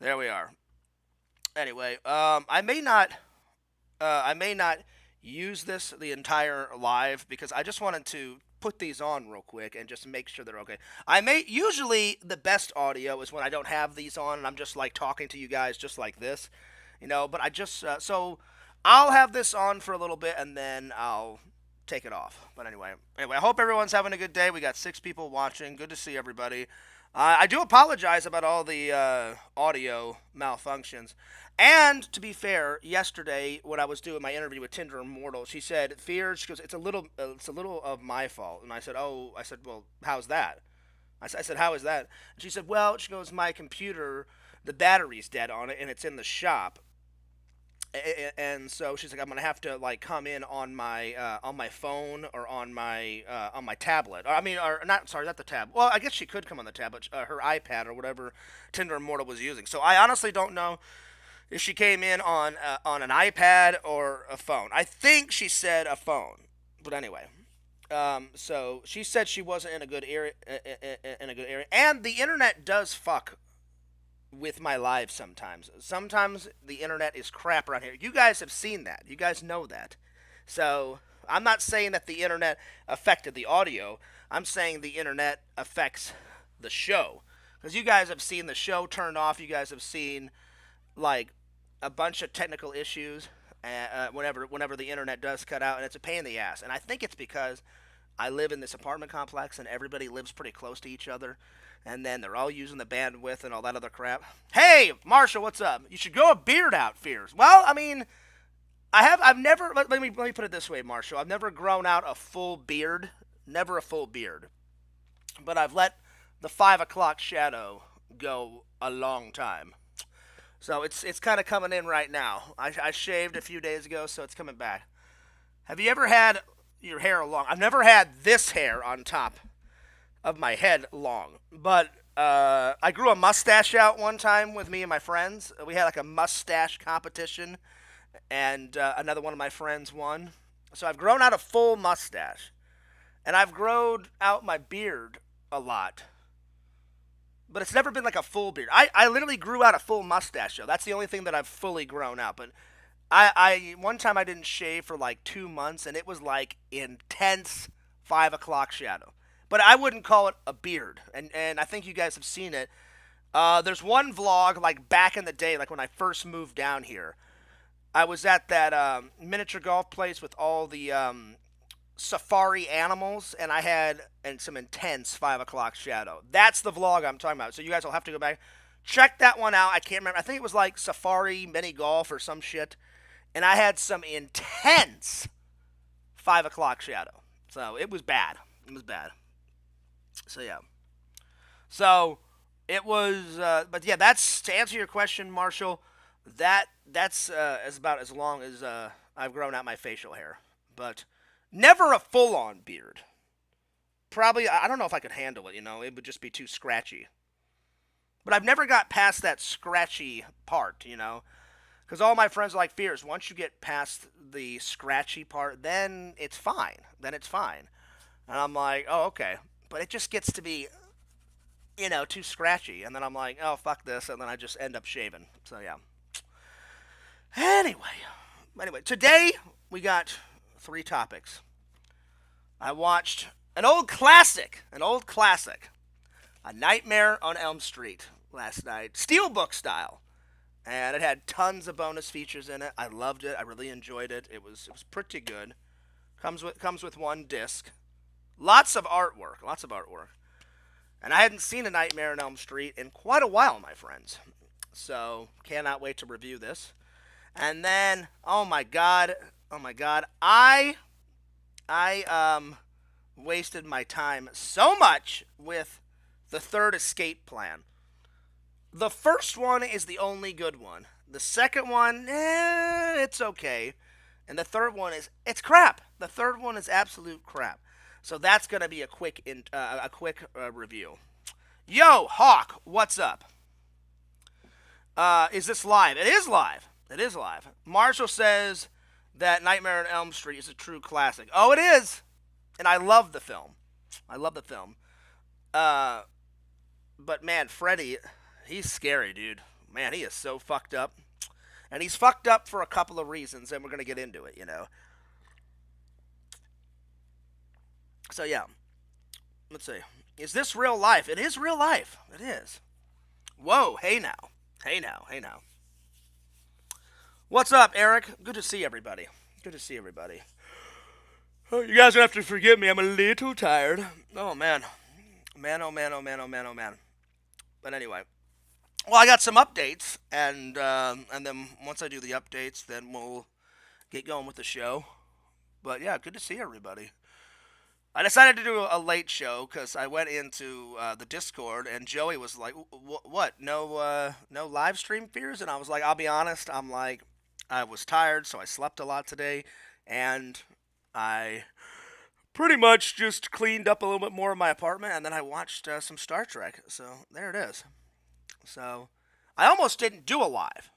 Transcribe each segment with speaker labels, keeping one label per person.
Speaker 1: There we are. Anyway, I may not use this the entire live because I just wanted to put these on real quick and just make sure they're okay. I may usually the best audio is when I don't have these on and I'm just like talking to you guys just like this, But I just so I'll have this on for a little bit and then I'll take it off. But anyway, I hope everyone's having a good day. We got 6 people watching. Good to see everybody. I do apologize about all the audio malfunctions. And to be fair, yesterday when I was doing my interview with Tinder Immortal, she said, "Fears." She goes, "It's a little of my fault." And I said, "Oh," I said, "Well, how's that?" I said, "How is that?" And she said, "Well," she goes, "my computer, the battery's dead on it, and it's in the shop." And so she's like, "I'm gonna have to like come in on my phone or on my tablet. Or not. Sorry, not the tab. Well, I guess she could come on the tablet, her iPad or whatever Tinder Immortal was using. So I honestly don't know if she came in on an iPad or a phone. I think she said a phone, but anyway. So she said she wasn't in a good area, and the internet does fuck with my live sometimes. Sometimes the internet is crap around here. You guys have seen that. You guys know that. So I'm not saying that the internet affected the audio. I'm saying the internet affects the show. Because you guys have seen the show turned off. You guys have seen like a bunch of technical issues whenever the internet does cut out, and it's a pain in the ass. And I think it's because I live in this apartment complex and everybody lives pretty close to each other, and then they're all using the bandwidth and all that other crap. Hey, Marshall, what's up? You should grow a beard out, Fears. Well, I mean, I've never. Let me put it this way, Marshall. I've never grown out a full beard. Never a full beard, but I've let the 5 o'clock shadow go a long time. So it's kind of coming in right now. I shaved a few days ago, so it's coming back. Have you ever had your hair long? I've never had this hair on top of my head long, but I grew a mustache out one time with me and my friends. We had like a mustache competition, and another one of my friends won. So I've grown out a full mustache, and I've grown out my beard a lot. But it's never been like a full beard. I literally grew out a full mustache though. That's the only thing that I've fully grown out. But I one time I didn't shave for like 2 months and it was like intense 5 o'clock shadow. But I wouldn't call it a beard. And I think you guys have seen it. There's one vlog like back in the day, like when I first moved down here. I was at that miniature golf place with all the safari animals, and I had some intense 5 o'clock shadow. That's the vlog I'm talking about. So you guys will have to go back, check that one out. I can't remember. I think it was like safari mini golf or some shit, and I had some intense 5 o'clock shadow. So it was bad. It was bad. So yeah. So it was. But yeah, that's to answer your question, Marshall. That's is about as long as I've grown out my facial hair, but never a full-on beard. Probably, I don't know if I could handle it, It would just be too scratchy. But I've never got past that scratchy part. Because all my friends are like, Fears, once you get past the scratchy part, then it's fine. Then it's fine. And I'm like, oh, okay. But it just gets to be, too scratchy. And then I'm like, oh, fuck this. And then I just end up shaving. So, yeah. Anyway, today we got 3 topics. I watched an old classic, A Nightmare on Elm Street last night, Steelbook style, and it had tons of bonus features in it. I loved it. I really enjoyed it. It was pretty good. Comes with one disc. Lots of artwork, and I hadn't seen A Nightmare on Elm Street in quite a while, my friends. So cannot wait to review this. And then, oh my god, I wasted my time so much with the third escape plan. The first one is the only good one. The second one, it's okay. And the third one it's crap. The third one is absolute crap. So that's gonna be a quick review. Yo, Hawk, what's up? Is this live? It is live. Marshall says that Nightmare on Elm Street is a true classic. Oh, it is! And I love the film. But man, Freddy, he's scary, dude. Man, he is so fucked up. And he's fucked up for a couple of reasons, and we're going to get into it, So, yeah. Let's see. Is this real life? It is real life. It is. Whoa, hey now. Hey now. What's up, Eric? Good to see everybody. Oh, you guys don't have to forgive me. I'm a little tired. Oh, man. Man. But anyway. Well, I got some updates, and then once I do the updates, then we'll get going with the show. But yeah, good to see everybody. I decided to do a late show because I went into the Discord, and Joey was like, "What? No live stream fears?" And I was like, "I'll be honest. I was tired, so I slept a lot today, and I pretty much just cleaned up a little bit more in my apartment, and then I watched some Star Trek. So there it is." So, I almost didn't do a live.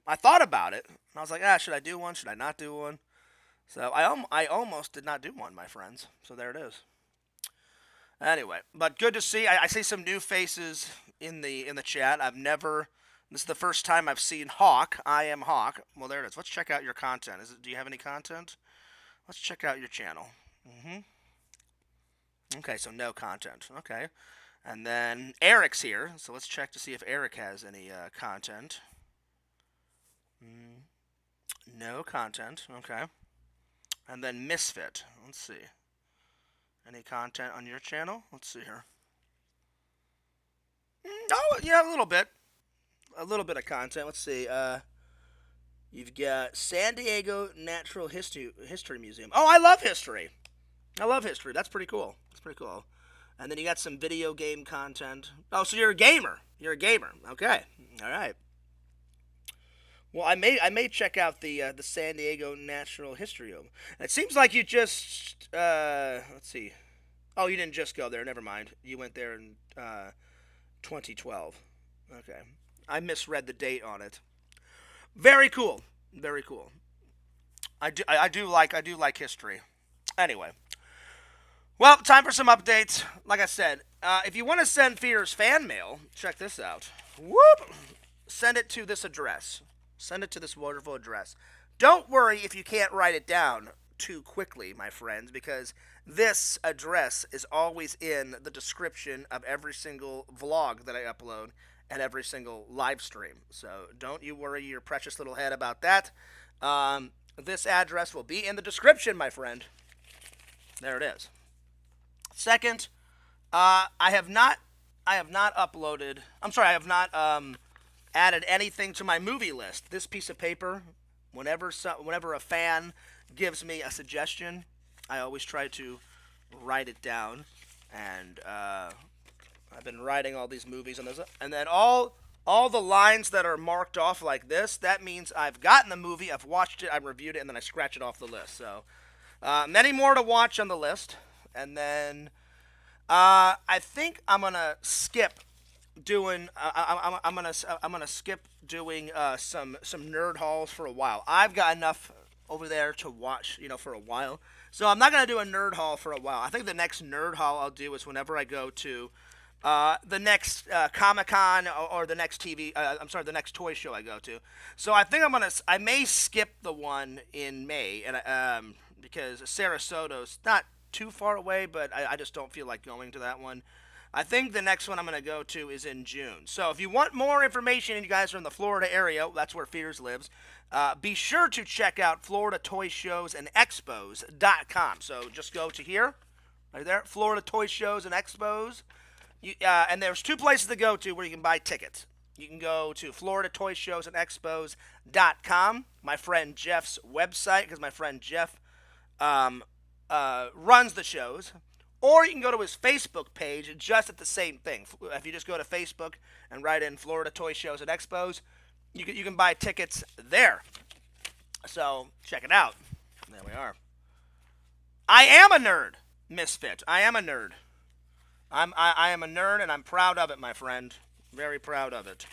Speaker 1: I thought about it. And I was like, should I do one? Should I not do one? So, I almost did not do one, my friends. So, there it is. Anyway, but good to see. I see some new faces in the chat. This is the first time I've seen Hawk. I am Hawk. Well, there it is. Let's check out your content. Do you have any content? Let's check out your channel. Okay, so no content. Okay. And then Eric's here, so let's check to see if Eric has any content. No content, okay. And then Misfit, let's see. Any content on your channel? Let's see here. Oh, yeah, a little bit. A little bit of content. Let's see. You've got San Diego Natural History Museum. Oh, I love history. That's pretty cool. And then you got some video game content. Oh, so you're a gamer. Okay. All right. Well, I may check out the San Diego Natural History Museum. It seems like you just let's see. Oh, you didn't just go there. Never mind. You went there in 2012. Okay. I misread the date on it. Very cool. I do like history. Anyway. Well, time for some updates. Like I said, if you want to send Fears fan mail, check this out. Whoop! Send it to this address. Send it to this wonderful address. Don't worry if you can't write it down too quickly, my friends, because this address is always in the description of every single vlog that I upload and every single live stream. So don't you worry your precious little head about that. This address will be in the description, my friend. There it is. Second, I have not added anything to my movie list. This piece of paper, whenever a fan gives me a suggestion, I always try to write it down. And I've been writing all these movies and then all the lines that are marked off like this, that means I've gotten the movie, I've watched it, I've reviewed it, and then I scratch it off the list. So many more to watch on the list. And then I think I'm gonna skip doing. I'm gonna skip doing some nerd hauls for a while. I've got enough over there to watch, for a while. So I'm not gonna do a nerd haul for a while. I think the next nerd haul I'll do is whenever I go to the next Comic-Con or the next the next toy show I go to. So I think I may skip the one in May, and because Sarasoto's not too far away, but I just don't feel like going to that one. I think the next one I'm going to go to is in June. So if you want more information and you guys are in the Florida area, that's where Fears lives, be sure to check out FloridaToyShowsAndExpos.com. So just go to here, right there, Florida Toy Shows and Expos. And there's two places to go to where you can buy tickets. You can go to FloridaToyShowsAndExpos.com, my friend Jeff's website, because my friend Jeff runs the shows, or you can go to his Facebook page just at the same thing. If you just go to Facebook and write in Florida Toy Shows and Expos, you can buy tickets there. So check it out. There we are. I am a nerd, Misfit. I am a nerd. I am a nerd, and I'm proud of it, my friend. Very proud of it.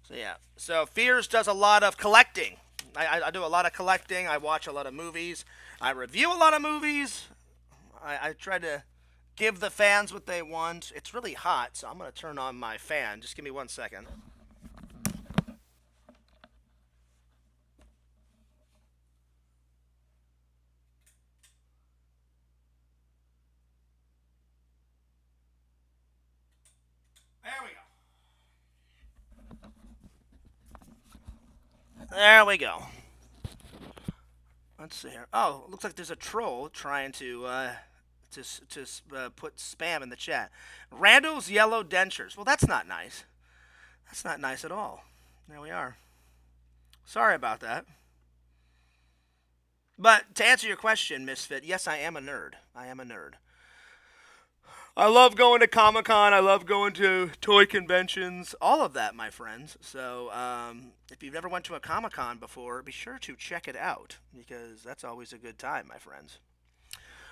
Speaker 1: So yeah. So Fears does a lot of collecting. I do a lot of collecting. I watch a lot of movies. I review a lot of movies. I try to give the fans what they want. It's really hot, so I'm going to turn on my fan. Just give me 1 second. There we go. There we go. Let's see here. Oh, it looks like there's a troll trying to put spam in the chat. Randall's yellow dentures. Well, that's not nice. That's not nice at all. There we are. Sorry about that. But to answer your question, Misfit, yes, I am a nerd. I am a nerd. I love going to Comic-Con. I love going to toy conventions. All of that, my friends. So if you've never went to a Comic-Con before, be sure to check it out, because that's always a good time, my friends.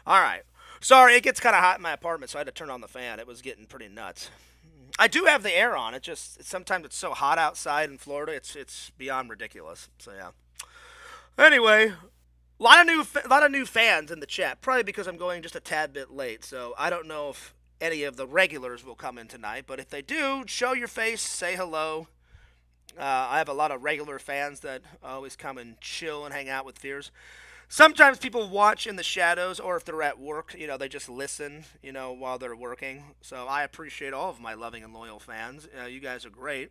Speaker 1: All right. Sorry, it gets kind of hot in my apartment, so I had to turn on the fan. It was getting pretty nuts. I do have the air on. It just sometimes it's so hot outside in Florida. It's beyond ridiculous. So yeah. Anyway, a lot of new fans in the chat. Probably because I'm going just a tad bit late. So I don't know if any of the regulars will come in tonight, but if they do, show your face, say hello. I have a lot of regular fans that always come and chill and hang out with Fears. Sometimes people watch in the shadows, or if they're at work, they just listen, while they're working. So I appreciate all of my loving and loyal fans. You guys are great.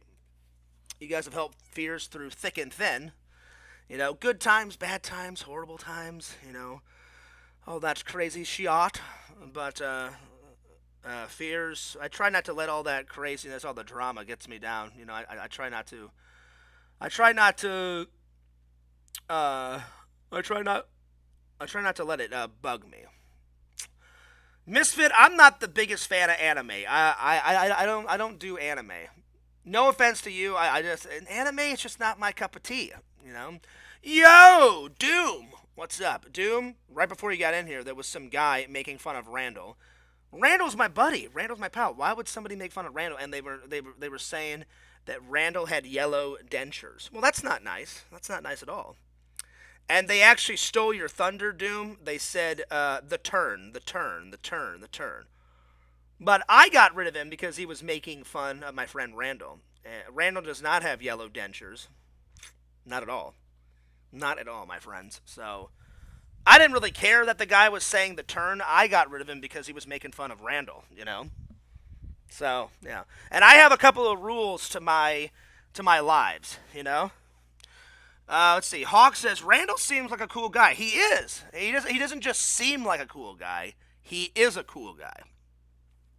Speaker 1: You guys have helped Fears through thick and thin. Good times, bad times, horrible times, all that crazy shit. But Fears, I try not to let all that craziness, all the drama gets me down. I try not to. I try not to let it bug me. Misfit, I'm not the biggest fan of anime. I don't do anime. No offense to you, anime is just not my cup of tea. Yo, Doom, what's up, Doom? Right before you got in here, there was some guy making fun of Randall. Randall's my buddy. Randall's my pal. Why would somebody make fun of Randall? And they were saying that Randall had yellow dentures. Well, that's not nice. That's not nice at all. And they actually stole your thunder, Doom. They said, the turn. But I got rid of him because he was making fun of my friend Randall. Randall does not have yellow dentures. Not at all. Not at all, my friends. So I didn't really care that the guy was saying the turn. I got rid of him because he was making fun of Randall, So, yeah. And I have a couple of rules to my lives, Let's see. Hawk says, Randall seems like a cool guy. He is. He doesn't just seem like a cool guy. He is a cool guy.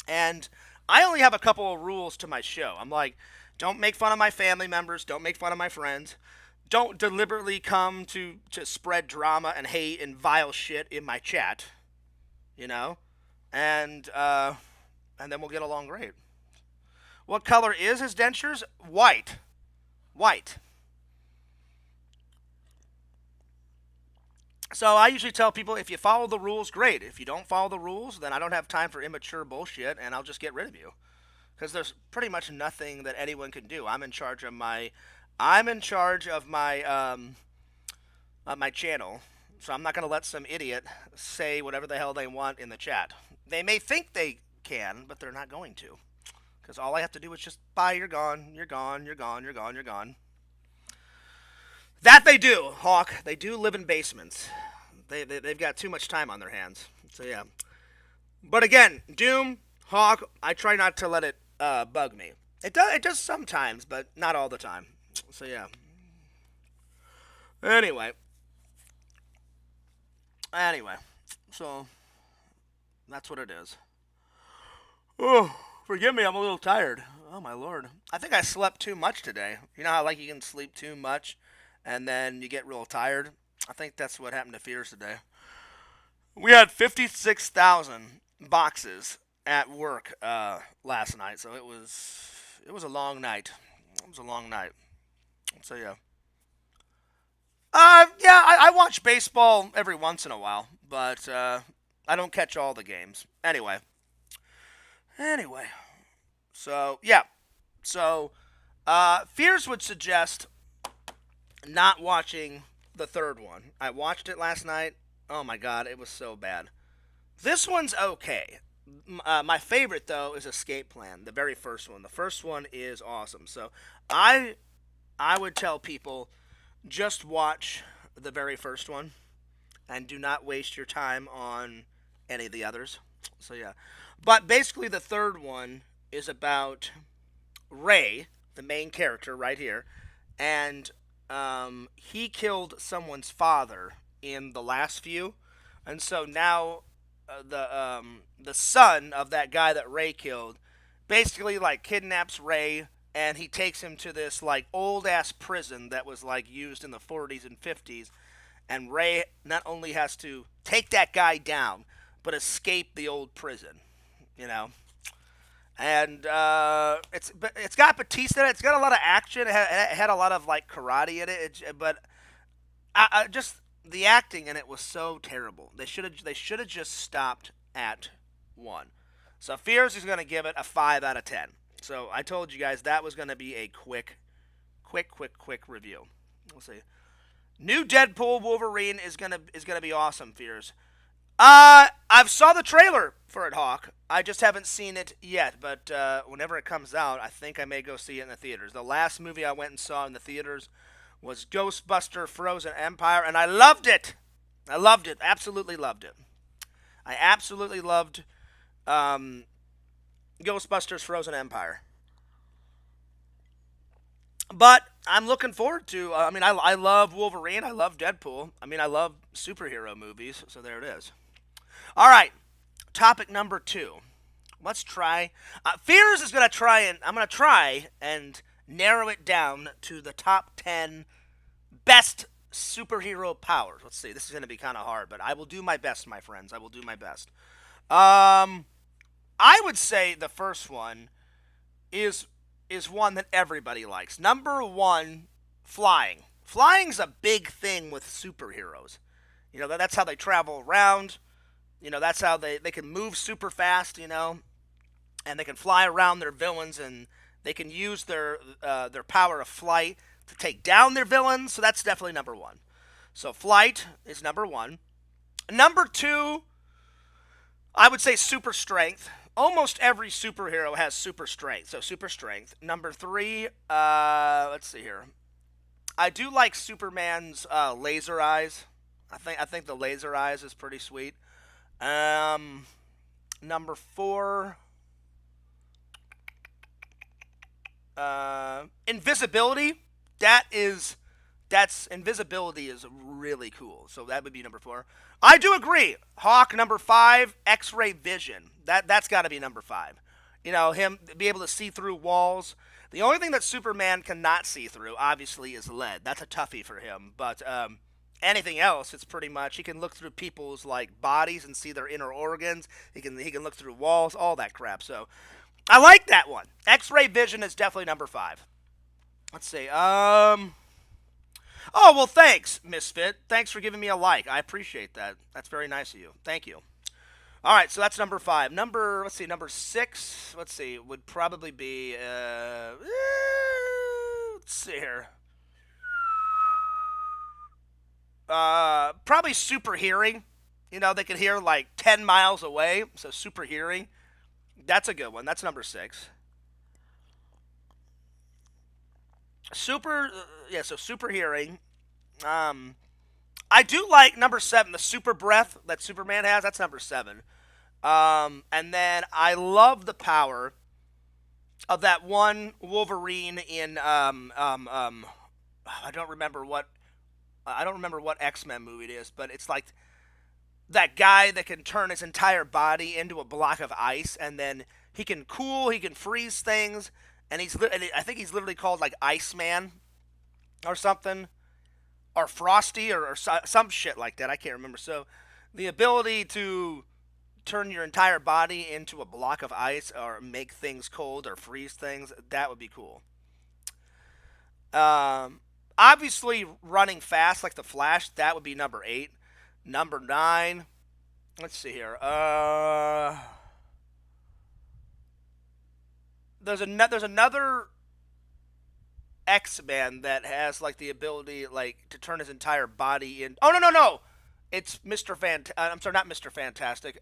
Speaker 1: And I only have a couple of rules to my show. I'm like, don't make fun of my family members. Don't make fun of my friends. Don't deliberately come to spread drama and hate and vile shit in my chat. And then we'll get along great. What color is his dentures? White. White. So I usually tell people, if you follow the rules, great. If you don't follow the rules, then I don't have time for immature bullshit, and I'll just get rid of you. Because there's pretty much nothing that anyone can do. I'm in charge of my my channel, so I'm not going to let some idiot say whatever the hell they want in the chat. They may think they can, but they're not going to. Because all I have to do is just, bye, you're gone, you're gone, you're gone, you're gone, you're gone. That they do, Hawk. They do live in basements. They've got too much time on their hands. So, yeah. But again, Doom, Hawk, I try not to let it bug me. It does sometimes, but not all the time. So, yeah. Anyway. So, that's what it is. Oh, forgive me, I'm a little tired. Oh, my Lord. I think I slept too much today. You know how, you can sleep too much and then you get real tired? I think that's what happened to Fears today. We had 56,000 boxes at work last night, so it was a long night. It was a long night. So, yeah. Yeah, I watch baseball every once in a while, but I don't catch all the games. Anyway. So, yeah. So, Fears would suggest not watching the third one. I watched it last night. Oh my god, it was so bad. This one's okay. My favorite though is Escape Plan, the very first one. The first one is awesome. So I I would tell people just watch the very first one and do not waste your time on any of the others. So yeah, but basically the third one is about Ray, the main character right here, and he killed someone's father in the last few, and so now the son of that guy that Ray killed basically like kidnaps Ray and he takes him to this like old ass prison that was like used in the 40s and 50s, and Ray not only has to take that guy down but escape the old prison, you know. And it's got Batista in it. It's got a lot of action. It had a lot of like karate in it. But I just the acting in it was so terrible. They should have just stopped at one. So Fears is going to give it a 5 out of 10. So I told you guys that was going to be a quick review. We'll see. New Deadpool Wolverine is gonna be awesome. Fears. I've saw the trailer for it, Hawk. I just haven't seen it yet, but whenever it comes out, I think I may go see it in the theaters. The last movie I went and saw in the theaters was Ghostbuster Frozen Empire, and I loved it. I loved it. Absolutely loved it. I absolutely loved um, Ghostbusters Frozen Empire. But I'm looking forward to. I mean, I love Wolverine. I love Deadpool. I mean, I love superhero movies. So there it is. All right, topic number 2. Let's try. Fears is gonna try and I'm gonna try and narrow it down to the top 10 best superhero powers. Let's see. This is gonna be kind of hard, but I will do my best, my friends. I will do my best. Um, I would say the first one is is one that everybody likes. Number one, flying. Flying's a big thing with superheroes. You know, that's how they travel around. You know, that's how they can move super fast, you know, and they can fly around their villains, and they can use their power of flight to take down their villains. So that's definitely number one. So flight is number one. Number two, I would say super strength. Almost every superhero has super strength. So super strength. Number three, let's see here. I do like Superman's laser eyes. I think the laser eyes is pretty sweet. Um, Number four, invisibility. That's invisibility is really cool. So that would be number four. I do agree. Hawk number five. X-ray vision. That's got to be number five. You know, him be able to see through walls. The only thing that Superman cannot see through, obviously, is lead. That's a toughie for him. But anything else, it's pretty much he can look through people's like bodies and see their inner organs. He can look through walls, all that crap. So I like that one. X-ray vision is definitely number five. Let's see. Oh well, thanks, Misfit. Thanks for giving me a like. I appreciate that. That's very nice of you. Thank you. All right, so that's number five. Number six. Let's see, would probably be. Let's see here. Probably super hearing. You know, they can hear like 10 miles away. So super hearing. That's a good one. That's number six. Yeah. So super hearing. Um, I do like number seven, the super breath that Superman has. That's number seven. And then I love the power of that one Wolverine in I don't remember what X-Men movie it is, but it's like that guy that can turn his entire body into a block of ice, and then he can cool, he can freeze things, and I think he's literally called like Iceman or something, or Frosty or some shit like that. I can't remember. So the ability to turn your entire body into a block of ice or make things cold or freeze things, that would be cool. Obviously, running fast like the Flash, that would be number eight. Number nine, let's see here. There's another X-Man that has like the ability like to turn his entire body in. Oh no, it's Mr. I'm sorry, not Mr. Fantastic.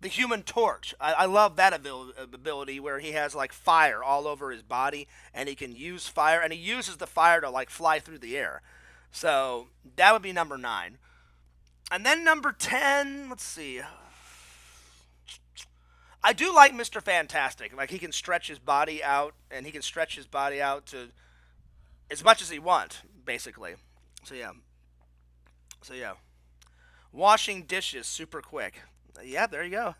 Speaker 1: the Human Torch. I love that ability where he has like fire all over his body, and he can use fire, and he uses the fire to like fly through the air. So that would be number 9. And then number 10, let's see. I do like Mr. Fantastic. Like, he can stretch his body out, and he can stretch his body out to as much as he wants, basically. So yeah. Washing dishes super quick. Yeah, there you go.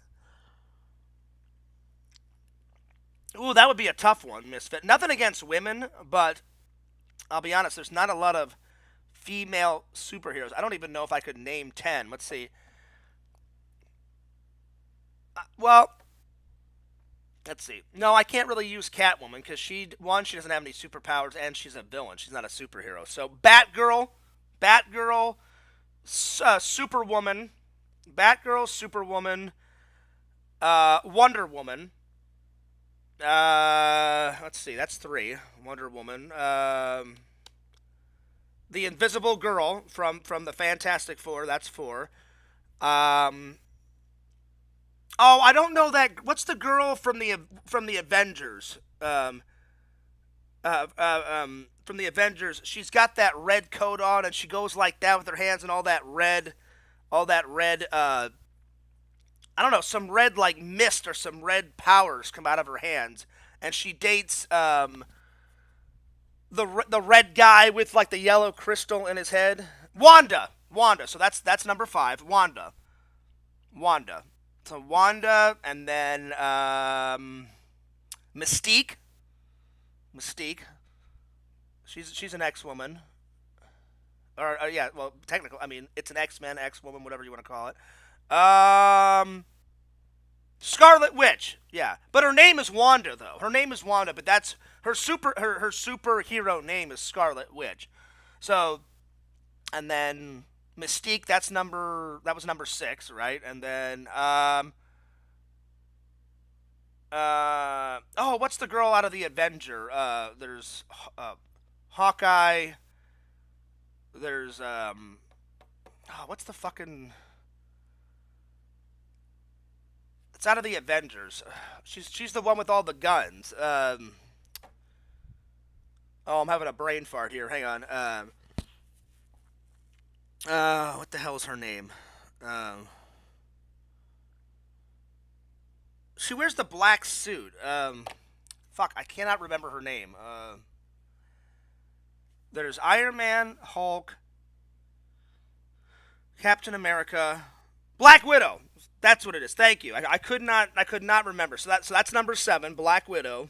Speaker 1: Ooh, that would be a tough one, Misfit. Nothing against women, but I'll be honest, there's not a lot of female superheroes. I don't even know if I could name 10. Let's see. Well, let's see. No, I can't really use Catwoman because she doesn't have any superpowers, and she's a villain. She's not a superhero. So Batgirl, Superwoman, Wonder Woman. Let's see. That's 3. Wonder Woman. The Invisible Girl from the Fantastic Four. That's 4. Oh, I don't know that. What's the girl from the Avengers? From the Avengers, she's got that red coat on, and she goes like that with her hands, and all that red. I don't know, some red like mist or some red powers come out of her hands, and she dates the red guy with like the yellow crystal in his head. Wanda. So that's number 5. Wanda. So Wanda, and then Mystique. She's an X-woman. Or yeah, well, technically, I mean, it's an X-Men, X-woman, whatever you want to call it. Scarlet Witch. Yeah, but her name is Wanda, though. But that's her superhero name is Scarlet Witch. So, and then Mystique, that was number 6, right? And then what's the girl out of the Avenger? There's Hawkeye. There's what's the fucking? It's out of the Avengers. She's the one with all the guns. I'm having a brain fart here. Hang on. What the hell is her name? She wears the black suit. Fuck, I cannot remember her name. There's Iron Man, Hulk, Captain America, Black Widow. That's what it is. Thank you. I could not remember. So that's number 7, Black Widow.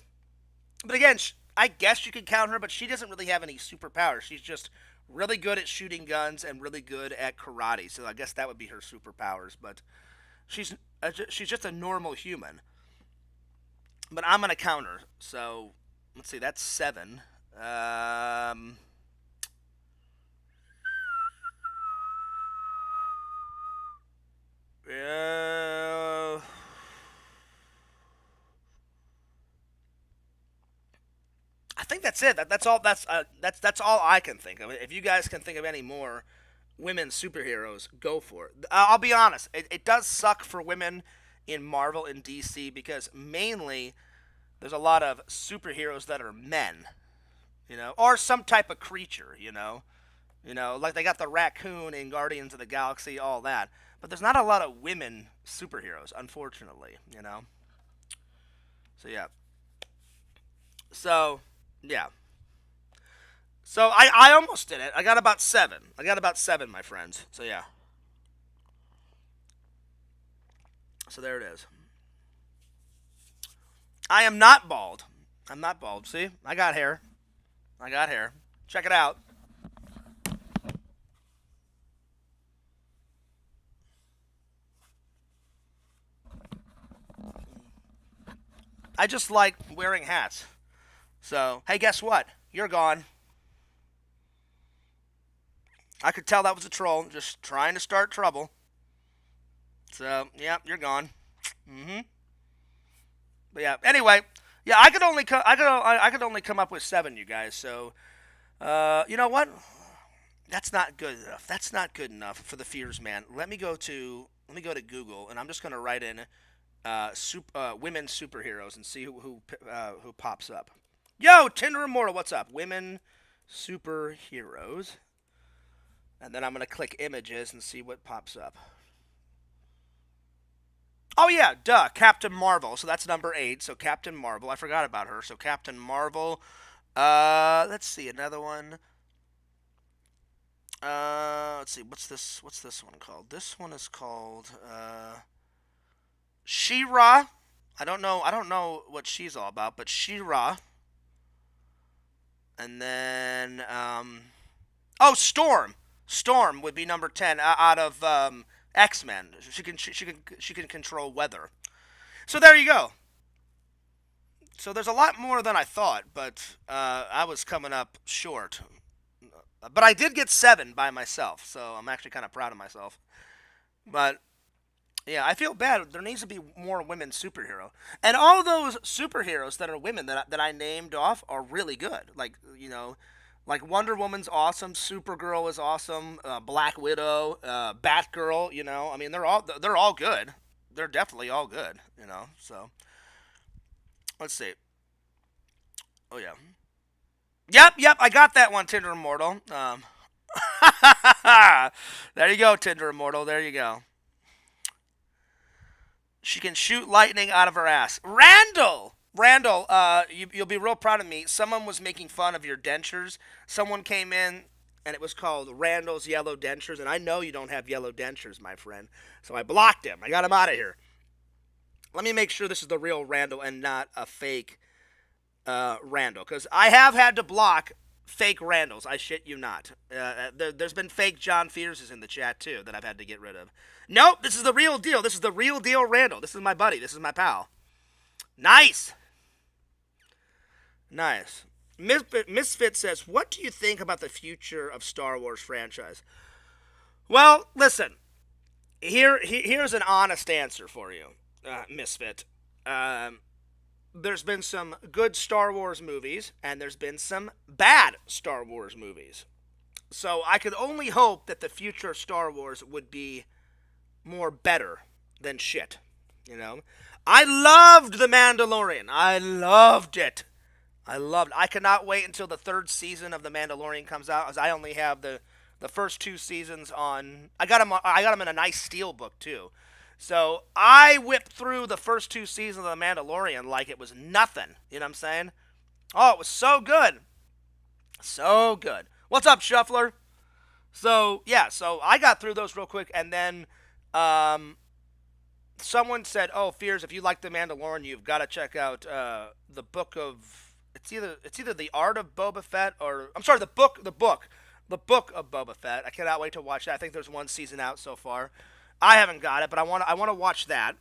Speaker 1: But again, I guess you could count her, but she doesn't really have any superpowers. She's just really good at shooting guns and really good at karate. So I guess that would be her superpowers. But she's just a normal human. But I'm gonna count her. So let's see. That's 7. I think that's it. That's all. That's all I can think of. If you guys can think of any more women superheroes, go for it. I'll be honest. It does suck for women in Marvel and DC because mainly there's a lot of superheroes that are men, or some type of creature, like they got the raccoon in Guardians of the Galaxy, all that. But there's not a lot of women superheroes, unfortunately, So yeah. So yeah. So I almost did it. I got about 7. My friends. So yeah. So there it is. I am not bald. I'm not bald. See? I got hair. Check it out. I just like wearing hats. So, hey, guess what? You're gone. I could tell that was a troll, just trying to start trouble. So, yeah, you're gone. But yeah, anyway, yeah, I could only come up with 7, you guys. So, you know what? That's not good enough. For the Fears Man. Let me let me go to Google, and I'm just going to write in women superheroes and see who pops up. Yo, Tinder Immortal, what's up? Women superheroes. And then I'm going to click images and see what pops up. Oh, yeah, duh, Captain Marvel. So that's number 8. So Captain Marvel. I forgot about her. So Captain Marvel. Let's see, another one. Let's see, what's this one called? This one is called, She-Ra. I don't know what she's all about, but She-Ra. And then, Storm. Storm would be number 10 out of X-Men. She can control weather. So there you go. So there's a lot more than I thought, but I was coming up short. But I did get 7 by myself, so I'm actually kind of proud of myself. But yeah, I feel bad. There needs to be more women superhero, and all those superheroes that are women that I named off are really good. Like, like Wonder Woman's awesome, Supergirl is awesome, Black Widow, Batgirl. I mean, they're all good. They're definitely all good. So let's see. Oh yeah. Yep, I got that one, Tinder Immortal. There you go, Tinder Immortal. There you go. She can shoot lightning out of her ass. Randall, you'll be real proud of me. Someone was making fun of your dentures. Someone came in, and it was called Randall's Yellow Dentures, and I know you don't have yellow dentures, my friend. So I blocked him. I got him out of here. Let me make sure this is the real Randall and not a fake Randall, because I have had to block fake Randalls. I shit you not. There's been fake John Fierces in the chat too that I've had to get rid of. Nope, this is the real deal. This is the real deal Randall. This is my buddy. This is my pal. Nice. Misfit says, what do you think about the future of Star Wars franchise? Well, listen. Here's an honest answer for you, Misfit. There's been some good Star Wars movies, and there's been some bad Star Wars movies. So I could only hope that the future of Star Wars would be more better than shit. I loved The Mandalorian. I loved it. I cannot wait until the 3rd season of The Mandalorian comes out, as I only have the first 2 seasons on. I got them in a nice steel book too. So I whipped through the first 2 seasons of The Mandalorian like it was nothing. You know what I'm saying? Oh, it was so good. So good. What's up, Shuffler? So, yeah, I got through those real quick, and then someone said, oh, Fears, if you like The Mandalorian, you've got to check out the book of... It's either The Art of Boba Fett or... I'm sorry, the book of Boba Fett. I cannot wait to watch that. I think there's 1 season out so far. I haven't got it, but I want to watch that.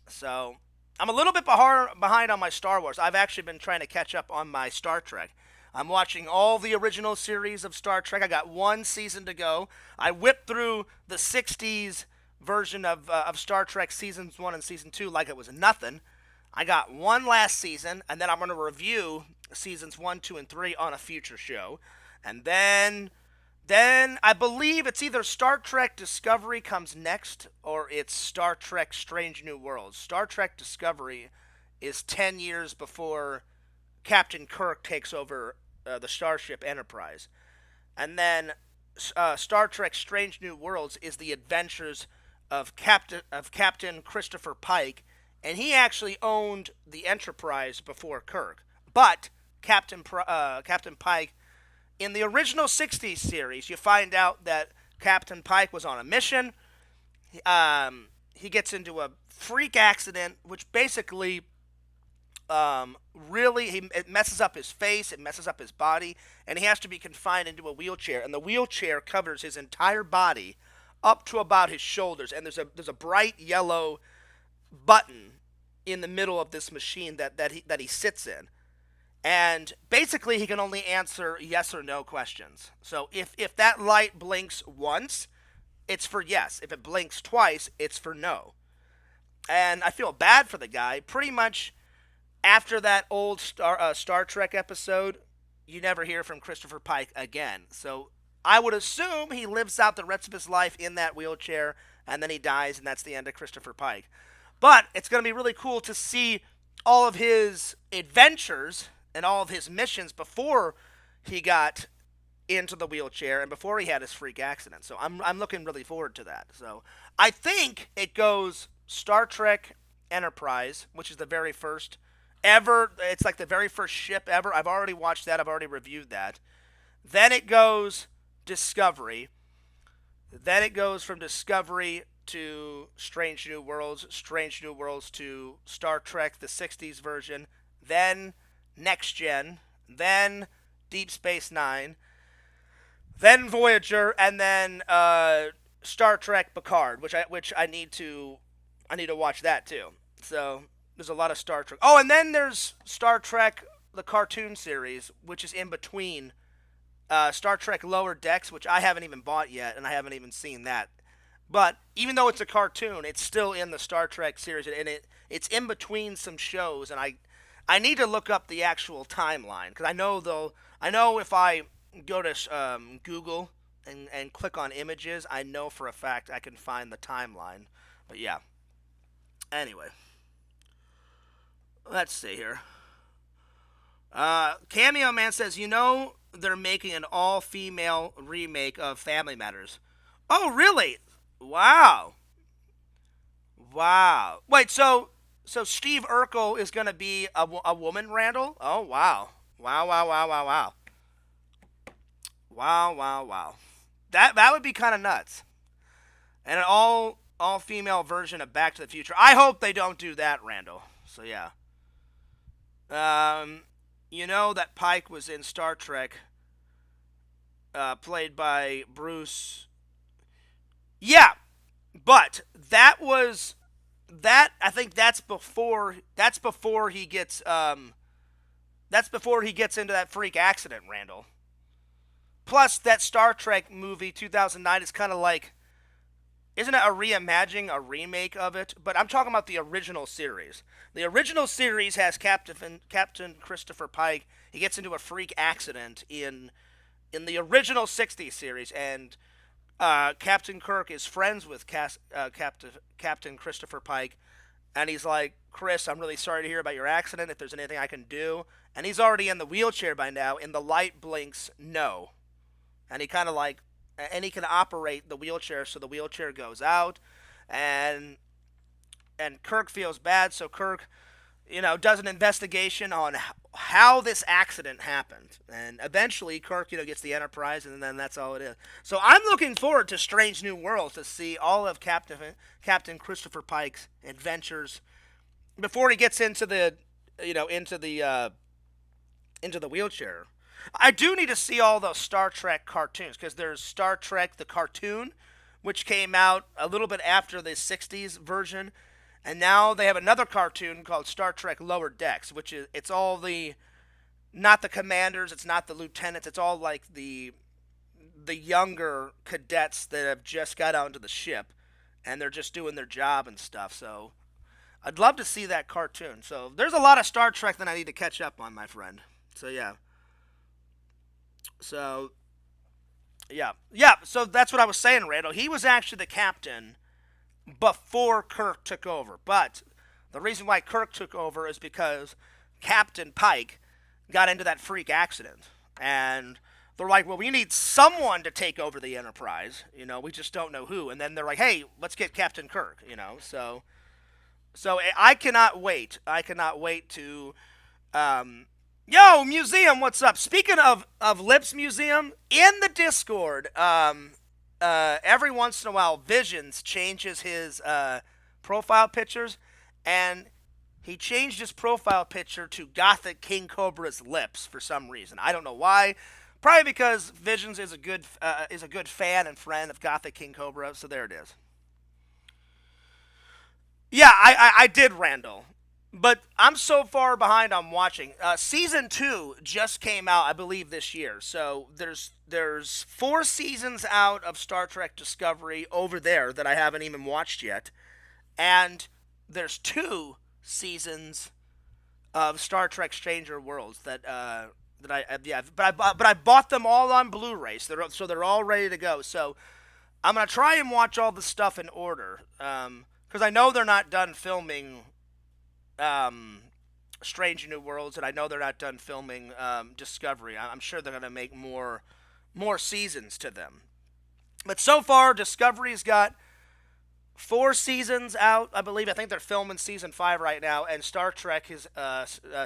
Speaker 1: So, I'm a little bit behind on my Star Wars. I've actually been trying to catch up on my Star Trek. I'm watching all the original series of Star Trek. I got 1 season to go. I whipped through the 60s version of Star Trek Seasons 1 and Season 2 like it was nothing. I got 1 last season, and then I'm going to review Seasons 1, 2, and 3 on a future show. And then I believe it's either Star Trek Discovery comes next, or it's Star Trek Strange New Worlds. Star Trek Discovery is 10 years before Captain Kirk takes over the Starship Enterprise. And then Star Trek Strange New Worlds is the adventures of Captain Christopher Pike, and he actually owned the Enterprise before Kirk. But Captain Pike... In the original 60s series, you find out that Captain Pike was on a mission. He gets into a freak accident, which basically it messes up his face, it messes up his body, and he has to be confined into a wheelchair. And the wheelchair covers his entire body up to about his shoulders. And there's a bright yellow button in the middle of this machine that he sits in. And basically, he can only answer yes or no questions. So if that light blinks once, it's for yes. If it blinks twice, it's for no. And I feel bad for the guy. Pretty much after that old Star Trek episode, you never hear from Christopher Pike again. So I would assume he lives out the rest of his life in that wheelchair and then he dies, and that's the end of Christopher Pike. But it's going to be really cool to see all of his adventures and all of his missions before he got into the wheelchair and before he had his freak accident. So I'm looking really forward to that. So I think it goes Star Trek Enterprise, which is the very first ever. It's like the very first ship ever. I've already watched that. I've already reviewed that. Then it goes Discovery. Then it goes from Discovery to Strange New Worlds, Strange New Worlds to Star Trek, the 60s version, then Next Gen, then Deep Space Nine, then Voyager, and then Star Trek Picard, which I need to watch that too. So there's a lot of Star Trek. Oh, and then there's Star Trek the cartoon series, which is in between Star Trek Lower Decks, which I haven't even bought yet, and I haven't even seen that. But even though it's a cartoon, it's still in the Star Trek series, and it's in between some shows, and I need to look up the actual timeline, because I know if I go to Google and click on images, I know for a fact I can find the timeline. But yeah. Anyway. Let's see here. Cameo Man says, they're making an all-female remake of Family Matters. Oh, really? Wow. Wait, so Steve Urkel is going to be a woman, Randall? Oh, wow. Wow. That would be kind of nuts. And an all-female version of Back to the Future. I hope they don't do that, Randall. So, yeah. That Pike was in Star Trek, played by Bruce. Yeah, but I think that's before he gets into that freak accident, Randall. Plus, that Star Trek movie 2009 is kind of like, isn't it a reimagining, a remake of it? But I'm talking about the original series. The original series has Captain Christopher Pike. He gets into a freak accident in the original 60s series, and Captain Kirk is friends with Captain Christopher Pike, and he's like, Chris, I'm really sorry to hear about your accident, if there's anything I can do. And he's already in the wheelchair by now, and the light blinks no. And he kind of like, and he can operate the wheelchair, so the wheelchair goes out, and Kirk feels bad, so Kirk, does an investigation on how this accident happened, and eventually Kirk, gets the Enterprise, and then that's all it is. So I'm looking forward to Strange New Worlds to see all of Captain Christopher Pike's adventures before he gets into the wheelchair. I do need to see all those Star Trek cartoons, because there's Star Trek the cartoon, which came out a little bit after the 60s version, and now they have another cartoon called Star Trek Lower Decks, which is, it's all not the commanders, it's not the lieutenants, it's all like the younger cadets that have just got onto the ship, and they're just doing their job and stuff. So I'd love to see that cartoon. So there's a lot of Star Trek that I need to catch up on, my friend. So yeah. So, yeah, so that's what I was saying, Randall. He was actually the captain before Kirk took over. But the reason why Kirk took over is because Captain Pike got into that freak accident. And they're like, well, we need someone to take over the Enterprise. We just don't know who. And then they're like, hey, let's get Captain Kirk, So I cannot wait. To... Yo, Museum, what's up? Speaking of Lips Museum, in the Discord, every once in a while, Visions changes his profile pictures, and he changed his profile picture to Gothic King Cobra's lips for some reason. I don't know why. Probably because Visions is a good fan and friend of Gothic King Cobra, so there it is. Yeah, I did, Randall. But I'm so far behind on watching. Season 2 just came out, I believe, this year. So there's 4 seasons out of Star Trek Discovery over there that I haven't even watched yet. And there's 2 seasons of Star Trek Stranger Worlds but I bought them all on Blu-ray, so they're all ready to go. So I'm going to try and watch all the stuff in order. Because I know they're not done filming um, Strange New Worlds, and I know they're not done filming Discovery. I'm sure they're going to make more seasons to them. But so far, Discovery's got 4 seasons out, I believe. I think they're filming season 5 right now, and Star Trek is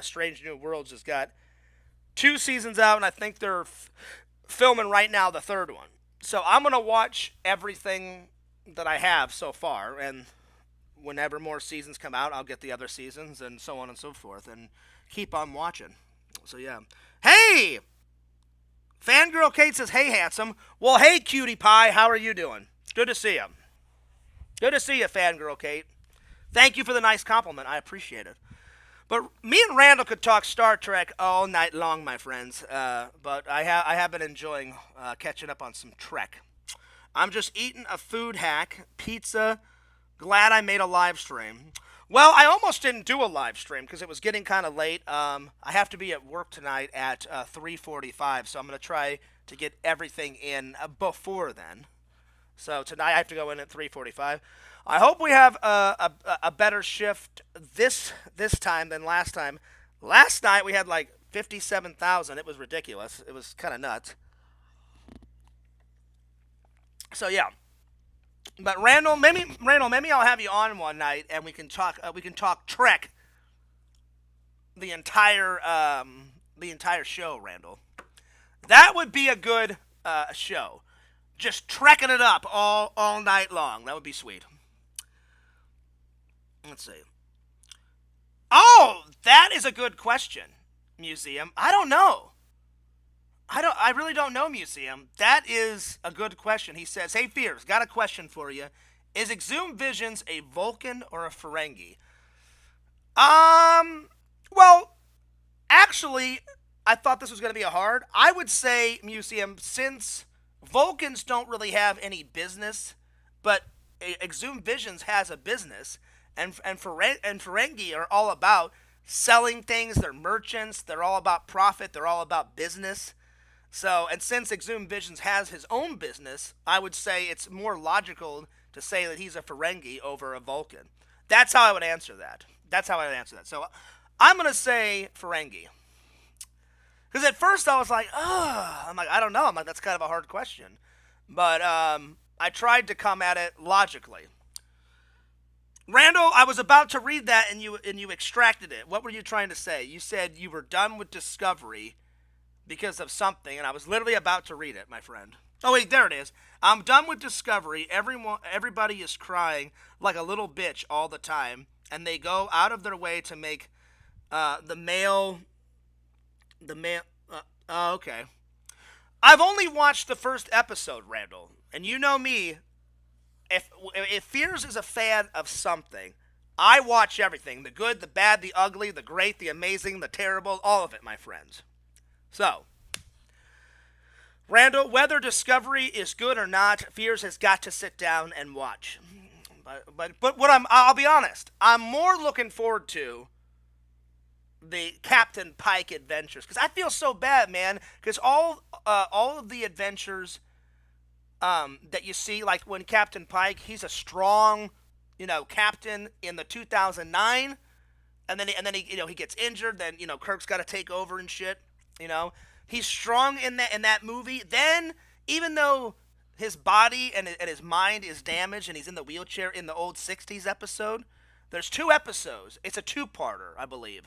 Speaker 1: Strange New Worlds has got 2 seasons out, and I think they're filming right now the 3rd one. So I'm gonna watch everything that I have so far, and whenever more seasons come out, I'll get the other seasons, and so on and so forth, and keep on watching. So yeah. Hey, Fangirl Kate says, "Hey, handsome." Well, hey, cutie pie, how are you doing? Good to see you. Good to see you, Fangirl Kate. Thank you for the nice compliment. I appreciate it. But me and Randall could talk Star Trek all night long, my friends. But I have been enjoying catching up on some Trek. I'm just eating a food hack, pizza. Glad I made a live stream. Well, I almost didn't do a live stream because it was getting kind of late. I have to be at work tonight at 3:45, so I'm going to try to get everything in before then. So tonight I have to go in at 3:45. I hope we have a better shift this time than last time. Last night we had like 57,000. It was ridiculous. It was kind of nuts. So yeah. But Randall, maybe I'll have you on one night and we can talk Trek the entire show, Randall. That would be a good show. Just trekking it up all night long. That would be sweet. Let's see. Oh, that is a good question, Museum. I don't know. I really don't know, Museum. That is a good question. He says, "Hey, Fears, got a question for you. Is Exhumed Visions a Vulcan or a Ferengi?" Well, actually, I thought this was going to be a hard. I would say, Museum, since Vulcans don't really have any business, but Exhumed Visions has a business, and Ferengi are all about selling things. They're merchants. They're all about profit. They're all about business. So, and since Exhumed Visions has his own business, I would say it's more logical to say that he's a Ferengi over a Vulcan. That's how I would answer that. So, I'm going to say Ferengi. Because at first I was like, I don't know. I'm like, that's kind of a hard question. But I tried to come at it logically. Randall, I was about to read that and you extracted it. What were you trying to say? You said you were done with Discovery because of something, and I was literally about to read it, my friend. Oh, wait, there it is. "I'm done with Discovery. Everybody is crying like a little bitch all the time, and they go out of their way to make the male... okay. I've only watched the first episode, Randall, and you know me. If Fears is a fan of something, I watch everything. The good, the bad, the ugly, the great, the amazing, the terrible, all of it, my friends. So, Randall, whether Discovery is good or not, Fears has got to sit down and watch. But I'll be honest, I'm more looking forward to the Captain Pike adventures, because I feel so bad, man, because all of the adventures that you see, like when Captain Pike, he's a strong, captain in the 2009, and then he gets injured, then Kirk's got to take over and shit. He's strong in that movie. Then, even though his body and his mind is damaged and he's in the wheelchair in the old 60s episode, there's 2 episodes. It's a 2-parter, I believe.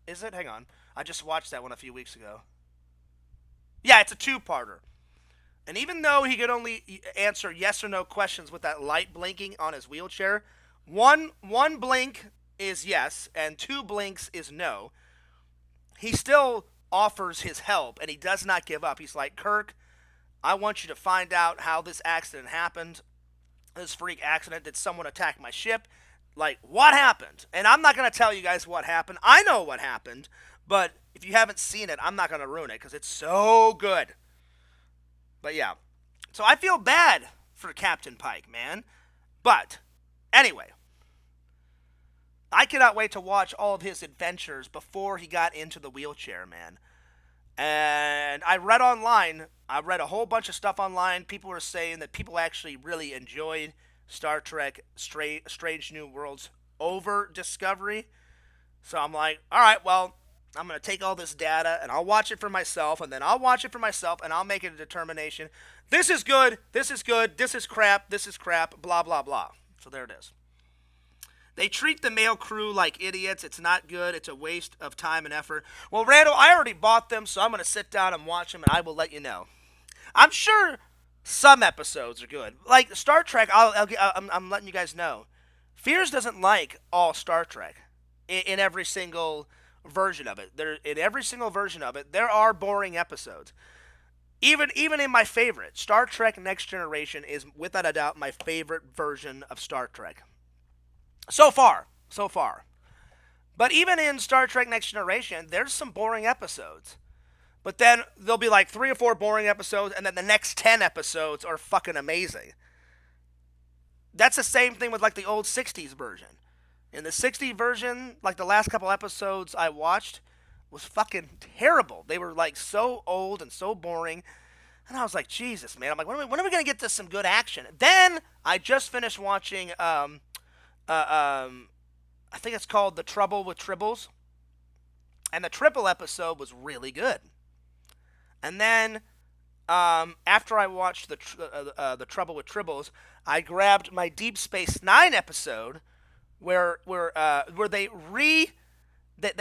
Speaker 1: Is it? Hang on. I just watched that one a few weeks ago. Yeah, it's a 2-parter. And even though he could only answer yes or no questions with that light blinking on his wheelchair, one blink is yes and 2 blinks is no, he still offers his help, and he does not give up. He's like, "Kirk, I want you to find out how this accident happened. This freak accident. Did someone attack my ship? Like, what happened?" And I'm not going to tell you guys what happened. I know what happened, but if you haven't seen it, I'm not going to ruin it because it's so good. But yeah. So I feel bad for Captain Pike, man. But anyway, I cannot wait to watch all of his adventures before he got into the wheelchair, man. And I read online, I read a whole bunch of stuff online. People were saying that people actually really enjoyed Star Trek Strange New Worlds over Discovery. So I'm like, all right, well, I'm going to take all this data and I'll watch it for myself, and then I'll watch it for myself and I'll make a determination. This is good, this is good, this is crap, blah, blah, blah. So there it is. They treat the male crew like idiots. It's not good. It's a waste of time and effort. Well, Randall, I already bought them, so I'm going to sit down and watch them, and I will let you know. I'm sure some episodes are good. Like Star Trek, I'm letting you guys know. Fears doesn't like all Star Trek in every single version of it. In every single version of it, there are boring episodes. Even in my favorite, Star Trek Next Generation is without a doubt my favorite version of Star Trek. So far. But even in Star Trek Next Generation, there's some boring episodes. But then there'll be like 3 or 4 boring episodes, and then the next 10 episodes are fucking amazing. That's the same thing with like the old 60s version. In the 60s version, like the last couple episodes I watched was fucking terrible. They were like so old and so boring. And I was like, Jesus, man. I'm like, when are we going to get to some good action? Then I just finished watching I think it's called The Trouble with Tribbles. And the triple episode was really good. And then after I watched the Trouble with Tribbles, I grabbed my Deep Space Nine episode where they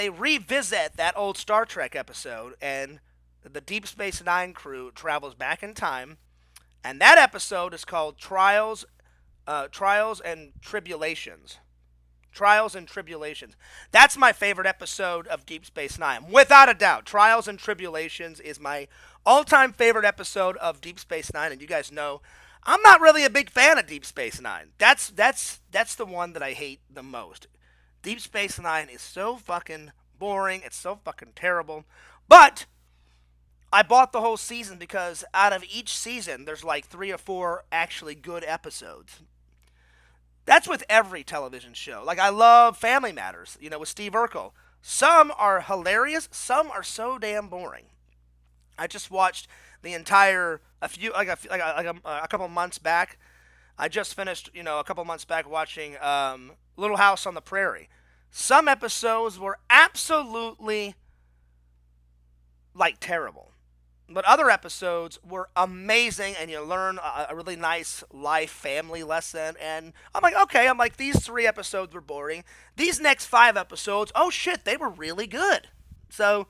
Speaker 1: revisit that old Star Trek episode, and the Deep Space Nine crew travels back in time, and that episode is called Trials and Tribulations. Trials and Tribulations. That's my favorite episode of Deep Space Nine, without a doubt. Trials and Tribulations is my all-time favorite episode of Deep Space Nine, and you guys know I'm not really a big fan of Deep Space Nine. That's the one that I hate the most. Deep Space Nine is so fucking boring. It's so fucking terrible. But I bought the whole season because out of each season, there's like 3 or 4 actually good episodes. That's with every television show. Like, I love Family Matters, with Steve Urkel. Some are hilarious. Some are so damn boring. I just watched the entire a couple months back. I just finished, a couple months back watching Little House on the Prairie. Some episodes were absolutely terrible. But other episodes were amazing, and you learn a really nice life family lesson. And I'm like, okay, these 3 episodes were boring. These next 5 episodes, oh shit, they were really good. So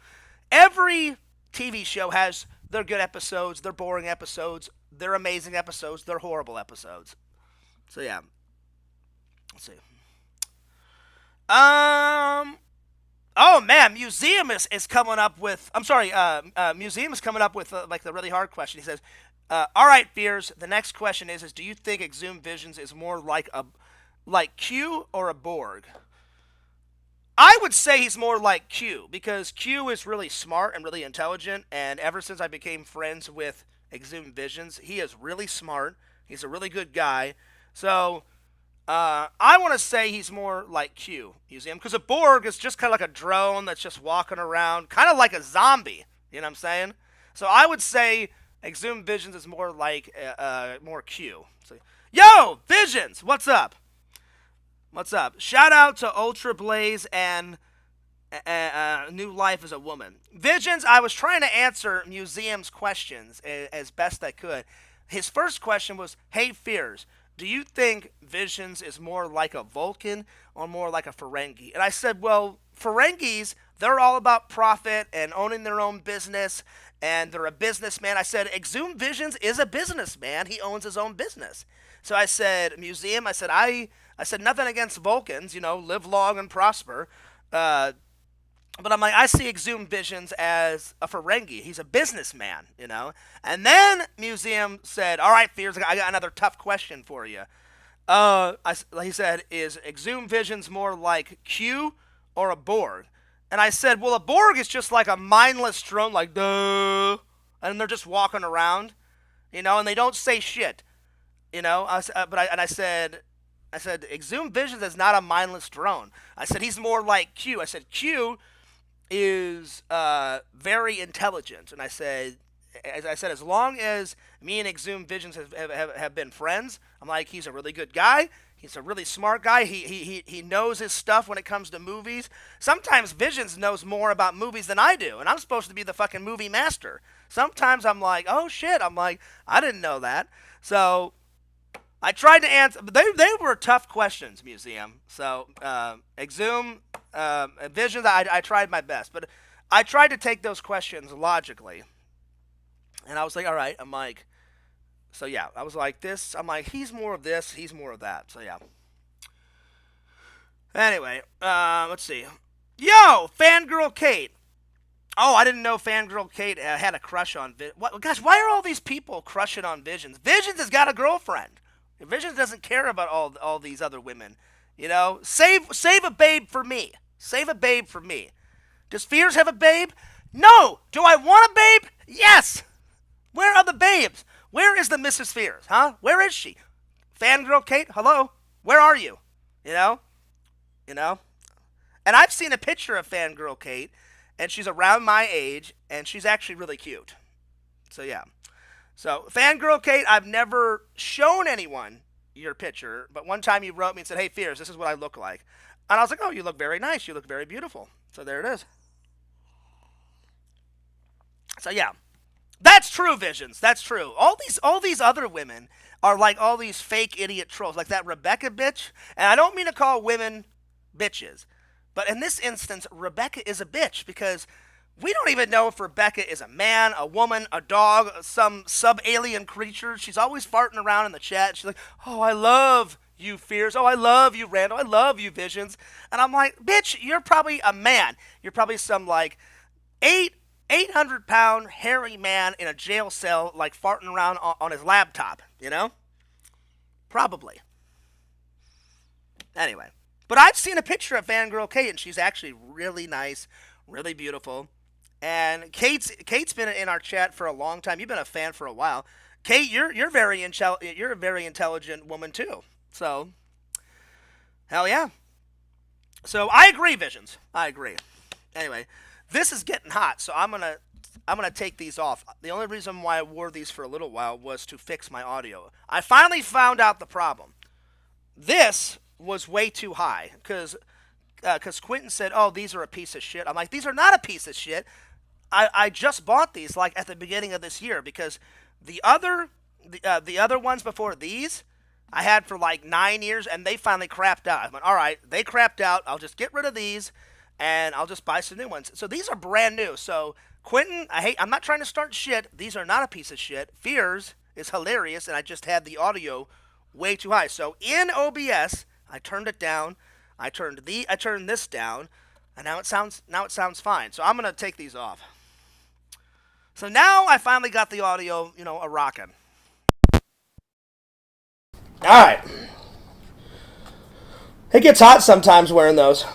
Speaker 1: every TV show has their good episodes, their boring episodes, their amazing episodes, their horrible episodes. So yeah. Let's see. Oh man, Museum is coming up with. I'm sorry, Museum is coming up with the really hard question. He says, "All right, Fears. The next question is do you think Exhumed Visions is more like Q or a Borg?" I would say he's more like Q because Q is really smart and really intelligent, and ever since I became friends with Exhumed Visions, he is really smart. He's a really good guy. So I want to say he's more like Q, Museum, because a Borg is just kind of like a drone that's just walking around, kind of like a zombie. You know what I'm saying? So I would say Exhumed Visions is more like more Q. So, yo, Visions, what's up? What's up? Shout out to Ultra Blaze and New Life as a Woman. Visions, I was trying to answer Museum's questions as best I could. His first question was, hey, Fears, do you think Visions is more like a Vulcan or more like a Ferengi? And I said, well, Ferengis, they're all about profit and owning their own business, and they're a businessman. I said, Exhumed Visions is a businessman. He owns his own business. So I said, Museum, I said nothing against Vulcans, live long and prosper. But I'm like, I see Exhumed Visions as a Ferengi. He's a businessman, And then Museum said, all right, Fears, I got another tough question for you. He said, is Exhumed Visions more like Q or a Borg? And I said, well, a Borg is just like a mindless drone, like, duh, and they're just walking around, and they don't say shit, I said, Exhumed Visions is not a mindless drone. I said, he's more like Q. I said, Q is very intelligent. And I said, as long as me and Exhumed Visions have been friends, I'm like, he's a really good guy. He's a really smart guy. He knows his stuff when it comes to movies. Sometimes Visions knows more about movies than I do, and I'm supposed to be the fucking movie master. Sometimes I'm like, oh shit, I'm like, I didn't know that. So I tried to answer. They were tough questions, Museum. So Exhumed Visions, I tried my best, but I tried to take those questions logically. And I was like, all right. I'm like, so yeah. I was like, this. I'm like, he's more of this. He's more of that. So yeah. Anyway, let's see. Yo, Fangirl Kate. Oh, I didn't know Fangirl Kate had a crush on What, gosh, why are all these people crushing on Visions? Visions has got a girlfriend. Visions doesn't care about all these other women. You know, save a babe for me. Save a babe for me. Does Fears have a babe? No. Do I want a babe? Yes. Where are the babes? Where is the Mrs. Fears, huh? Where is she? Fangirl Kate, hello? Where are you? You know? And I've seen a picture of Fangirl Kate, and she's around my age, and she's actually really cute. So, yeah. So, Fangirl Kate, I've never shown anyone your picture, but one time you wrote me and said, hey, Fears, this is what I look like. And I was like, oh, you look very nice. You look very beautiful. So, there it is. So, yeah. That's true, Visions. That's true. All these other women are like all these fake idiot trolls, like that Rebecca bitch. And I don't mean to call women bitches, but in this instance, Rebecca is a bitch because we don't even know if Rebecca is a man, a woman, a dog, some sub-alien creature. She's always farting around in the chat. She's like, oh, I love you, Fears. Oh, I love you, Randall. I love you, Visions. And I'm like, bitch, you're probably a man. You're probably some like 800-pound hairy man in a jail cell, like farting around on his laptop, you know? Probably. Anyway. But I've seen a picture of Fangirl Kate, and she's actually really nice, really beautiful. And Kate's been in our chat for a long time. You've been a fan for a while. Kate, you're a very intelligent woman too. So, hell yeah. So I agree, Visions. I agree. Anyway. This is getting hot, so I'm gonna take these off. The only reason why I wore these for a little while was to fix my audio. I finally found out the problem. This was way too high because Quentin said, "Oh, these are a piece of shit." I'm like, "These are not a piece of shit. I just bought these like at the beginning of this year because the other ones before these I had for like 9 years and they finally crapped out. I went, all right, they crapped out. I'll just get rid of these." And I'll just buy some new ones. So these are brand new. So Quentin, I'm not trying to start shit. These are not a piece of shit. Fears is hilarious, and I just had the audio way too high. So in OBS, I turned it down. I turned this down, and now it sounds fine. So I'm gonna take these off. So now I finally got the audio, a rockin'. All right. It gets hot sometimes wearing those.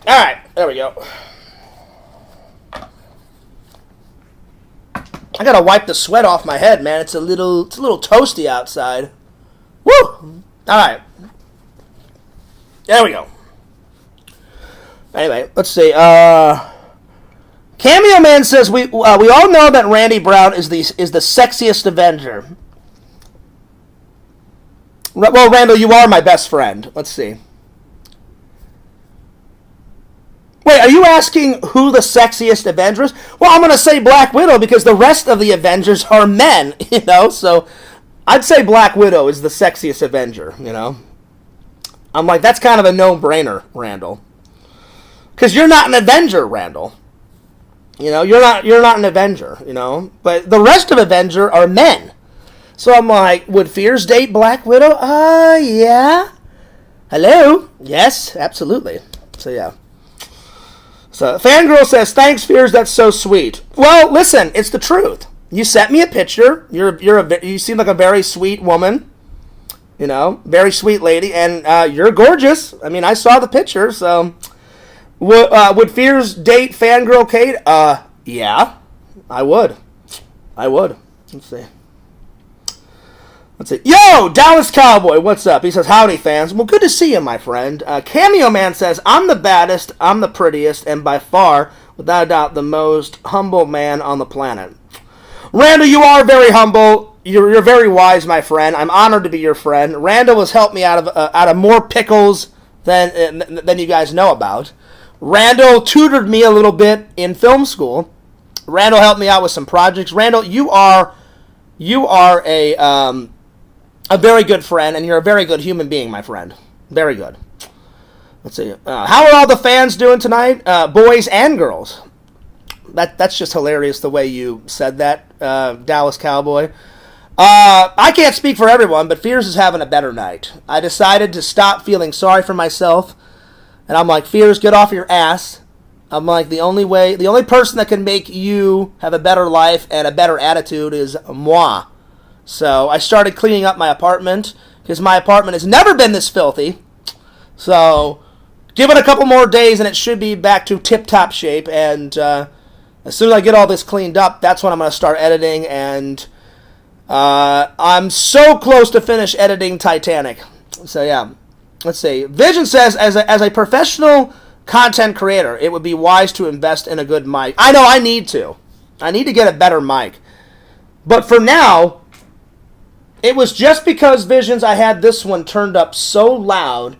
Speaker 1: All right, there we go. I gotta wipe the sweat off my head, man. It's a little toasty outside. Woo! All right, there we go. Anyway, let's see. Cameo Man says we all know that Randy Brown is the sexiest Avenger. Well, Randall, you are my best friend. Let's see. Wait, are you asking who the sexiest Avenger is? Well, I'm going to say Black Widow because the rest of the Avengers are men, so I'd say Black Widow is the sexiest Avenger, I'm like, that's kind of a no-brainer, Randall. Because you're not an Avenger, Randall. You're not an Avenger, But the rest of Avenger are men. So I'm like, would Fears date Black Widow? Yeah. Hello? Yes, absolutely. So, yeah. So, Fangirl says, thanks, Fears, that's so sweet. Well, listen, it's the truth. You sent me a picture. You seem like a very sweet woman. Very sweet lady. And you're gorgeous. I mean, I saw the picture, so... Would Fears date Fangirl Kate? Yeah, I would. Let's see. Let's see. Yo, Dallas Cowboy, what's up? He says, howdy, fans. Well, good to see you, my friend. Cameo Man says, I'm the baddest, I'm the prettiest, and by far, without a doubt, the most humble man on the planet. Randall, you are very humble. You're very wise, my friend. I'm honored to be your friend. Randall has helped me out of more pickles than you guys know about. Randall tutored me a little bit in film school. Randall helped me out with some projects. Randall, you are a very good friend, and you're a very good human being, my friend. Very good. Let's see. How are all the fans doing tonight, boys and girls? That's just hilarious the way you said that, Dallas Cowboy. I can't speak for everyone, but Fears is having a better night. I decided to stop feeling sorry for myself, and I'm like, Fears, get off your ass. I'm like, the only person that can make you have a better life and a better attitude is moi. So I started cleaning up my apartment, because my apartment has never been this filthy. So give it a couple more days, and it should be back to tip-top shape, and as soon as I get all this cleaned up, that's when I'm going to start editing, and I'm so close to finish editing Titanic. So yeah, let's see. Vision says, as a professional content creator, it would be wise to invest in a good mic. I know I need to. I need to get a better mic. But for now, it was just because, Visions, I had this one turned up so loud,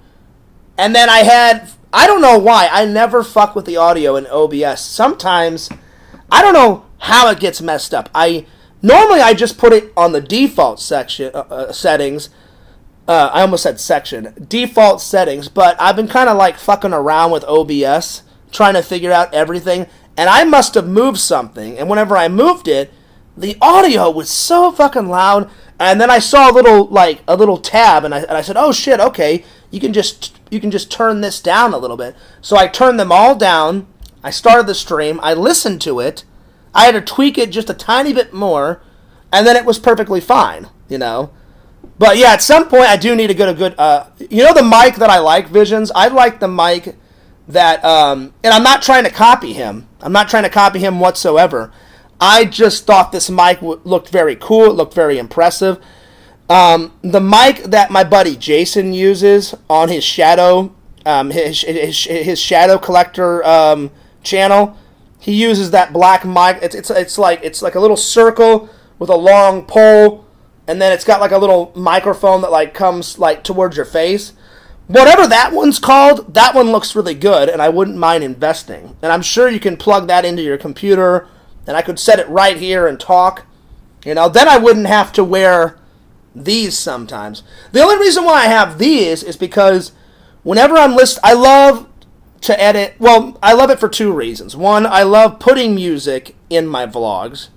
Speaker 1: and then I don't know why, I never fuck with the audio in OBS. Sometimes, I don't know how it gets messed up. Normally I just put it on the default settings. I almost said section. Default settings, but I've been kind of like fucking around with OBS, trying to figure out everything, and I must have moved something, and whenever I moved it, the audio was so fucking loud, and then I saw a little tab, and I said, oh shit, okay, you can just turn this down a little bit. So I turned them all down, I started the stream, I listened to it, I had to tweak it just a tiny bit more, and then it was perfectly fine, you know. But yeah, at some point I do need to get a good, you know the mic that I like, Visions? I like the mic that, and I'm not trying to copy him. I'm not trying to copy him whatsoever. I just thought this mic looked very cool. It looked very impressive. The mic that my buddy Jason uses on his Shadow, his Shadow Collector channel, he uses that black mic. It's like a little circle with a long pole, and then it's got like a little microphone that like comes like towards your face. Whatever that one's called, that one looks really good, and I wouldn't mind investing. And I'm sure you can plug that into your computer, and I could set it right here and talk. You know, then I wouldn't have to wear these sometimes. The only reason why I have these is because whenever I'm I love to edit. Well, I love it for two reasons. One, I love putting music in my vlogs.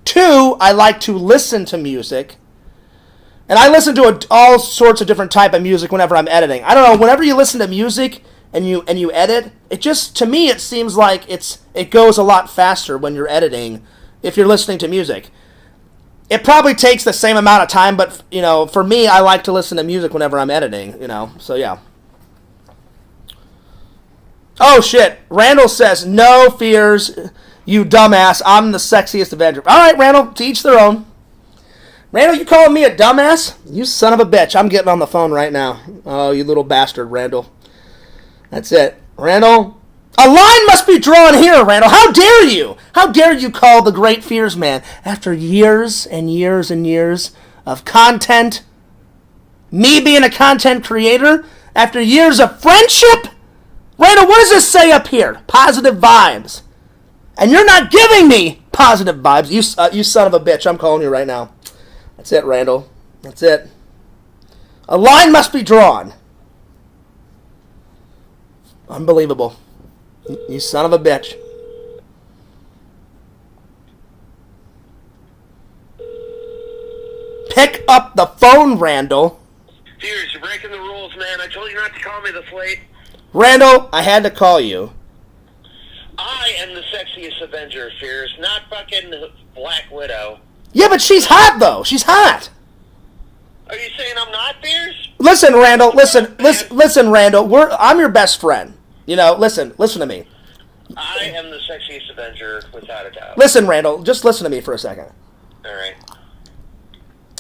Speaker 1: Two, I like to listen to music. And I listen to all sorts of different type of music whenever I'm editing. I don't know, whenever you listen to music and you edit, it just, to me, it seems like it goes a lot faster when you're editing if you're listening to music. It probably takes the same amount of time, but, you know, for me, I like to listen to music whenever I'm editing, you know, so yeah. Oh, shit. Randall says, no fears, you dumbass. I'm the sexiest Avenger. All right, Randall, to each their own. Randall, you calling me a dumbass? You son of a bitch. I'm getting on the phone right now. Oh, you little bastard, Randall. That's it. Randall, a line must be drawn here, Randall. How dare you? How dare you call the great Fears Man after years and years and years of content, me being a content creator, after years of friendship? Randall, what does this say up here? Positive vibes. And you're not giving me positive vibes. You son of a bitch. I'm calling you right now. That's it, Randall. That's it. A line must be drawn. Unbelievable. You son of a bitch. Pick up the phone, Randall.
Speaker 2: Fears, you're breaking the rules, man. I told you not to call me this late.
Speaker 1: Randall, I had to call you.
Speaker 2: I am the sexiest Avenger, Fears, not fucking Black Widow.
Speaker 1: Yeah, but she's hot, though. She's hot.
Speaker 2: Are you saying I'm not, Fears?
Speaker 1: Listen, Randall. Listen, Randall. I'm your best friend. You know, listen to me.
Speaker 2: I am the sexiest Avenger, without a doubt.
Speaker 1: Listen, Randall. Just listen to me for a second.
Speaker 2: All right.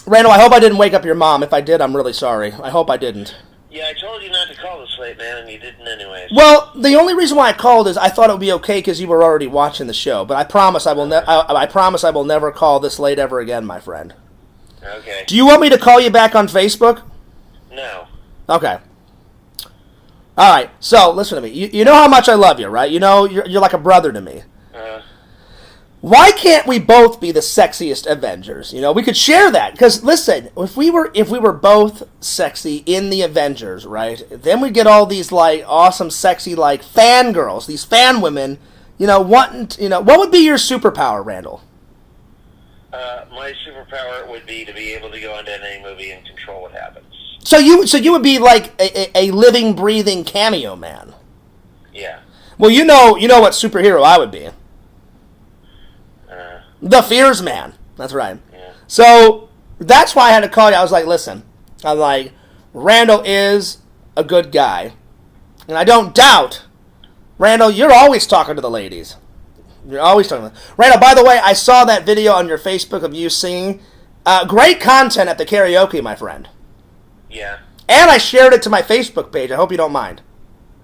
Speaker 1: Randall, I hope I didn't wake up your mom. If I did, I'm really sorry. I hope I didn't.
Speaker 2: Yeah, I told you not to call this late, man, and you didn't anyways.
Speaker 1: Well, the only reason why I called is I thought it would be okay because you were already watching the show. But I promise I will. I promise I will never call this late ever again, my friend.
Speaker 2: Okay.
Speaker 1: Do you want me to call you back on Facebook?
Speaker 2: No.
Speaker 1: Okay. All right. So listen to me. You know how much I love you, right? You know you're like a brother to me. Why can't we both be the sexiest Avengers? You know, we could share that. Because, listen, if we were both sexy in the Avengers, right, then we'd get all these, like, awesome, sexy, like, fangirls, these fan women, you know, wanting to, you know, what would be your superpower, Randall?
Speaker 2: My superpower would be to be able to go into any movie and control what happens.
Speaker 1: So you would be, like, a living, breathing cameo man.
Speaker 2: Yeah.
Speaker 1: Well, you know what superhero I would be. The Fears Man. That's right.
Speaker 2: Yeah.
Speaker 1: So that's why I had to call you. I was like, listen, I'm like, Randall is a good guy. And I don't doubt, Randall, you're always talking to the ladies. You're always talking to them. Randall, by the way, I saw that video on your Facebook of you singing. Great content at the karaoke, my friend.
Speaker 2: Yeah.
Speaker 1: And I shared it to my Facebook page. I hope you don't mind.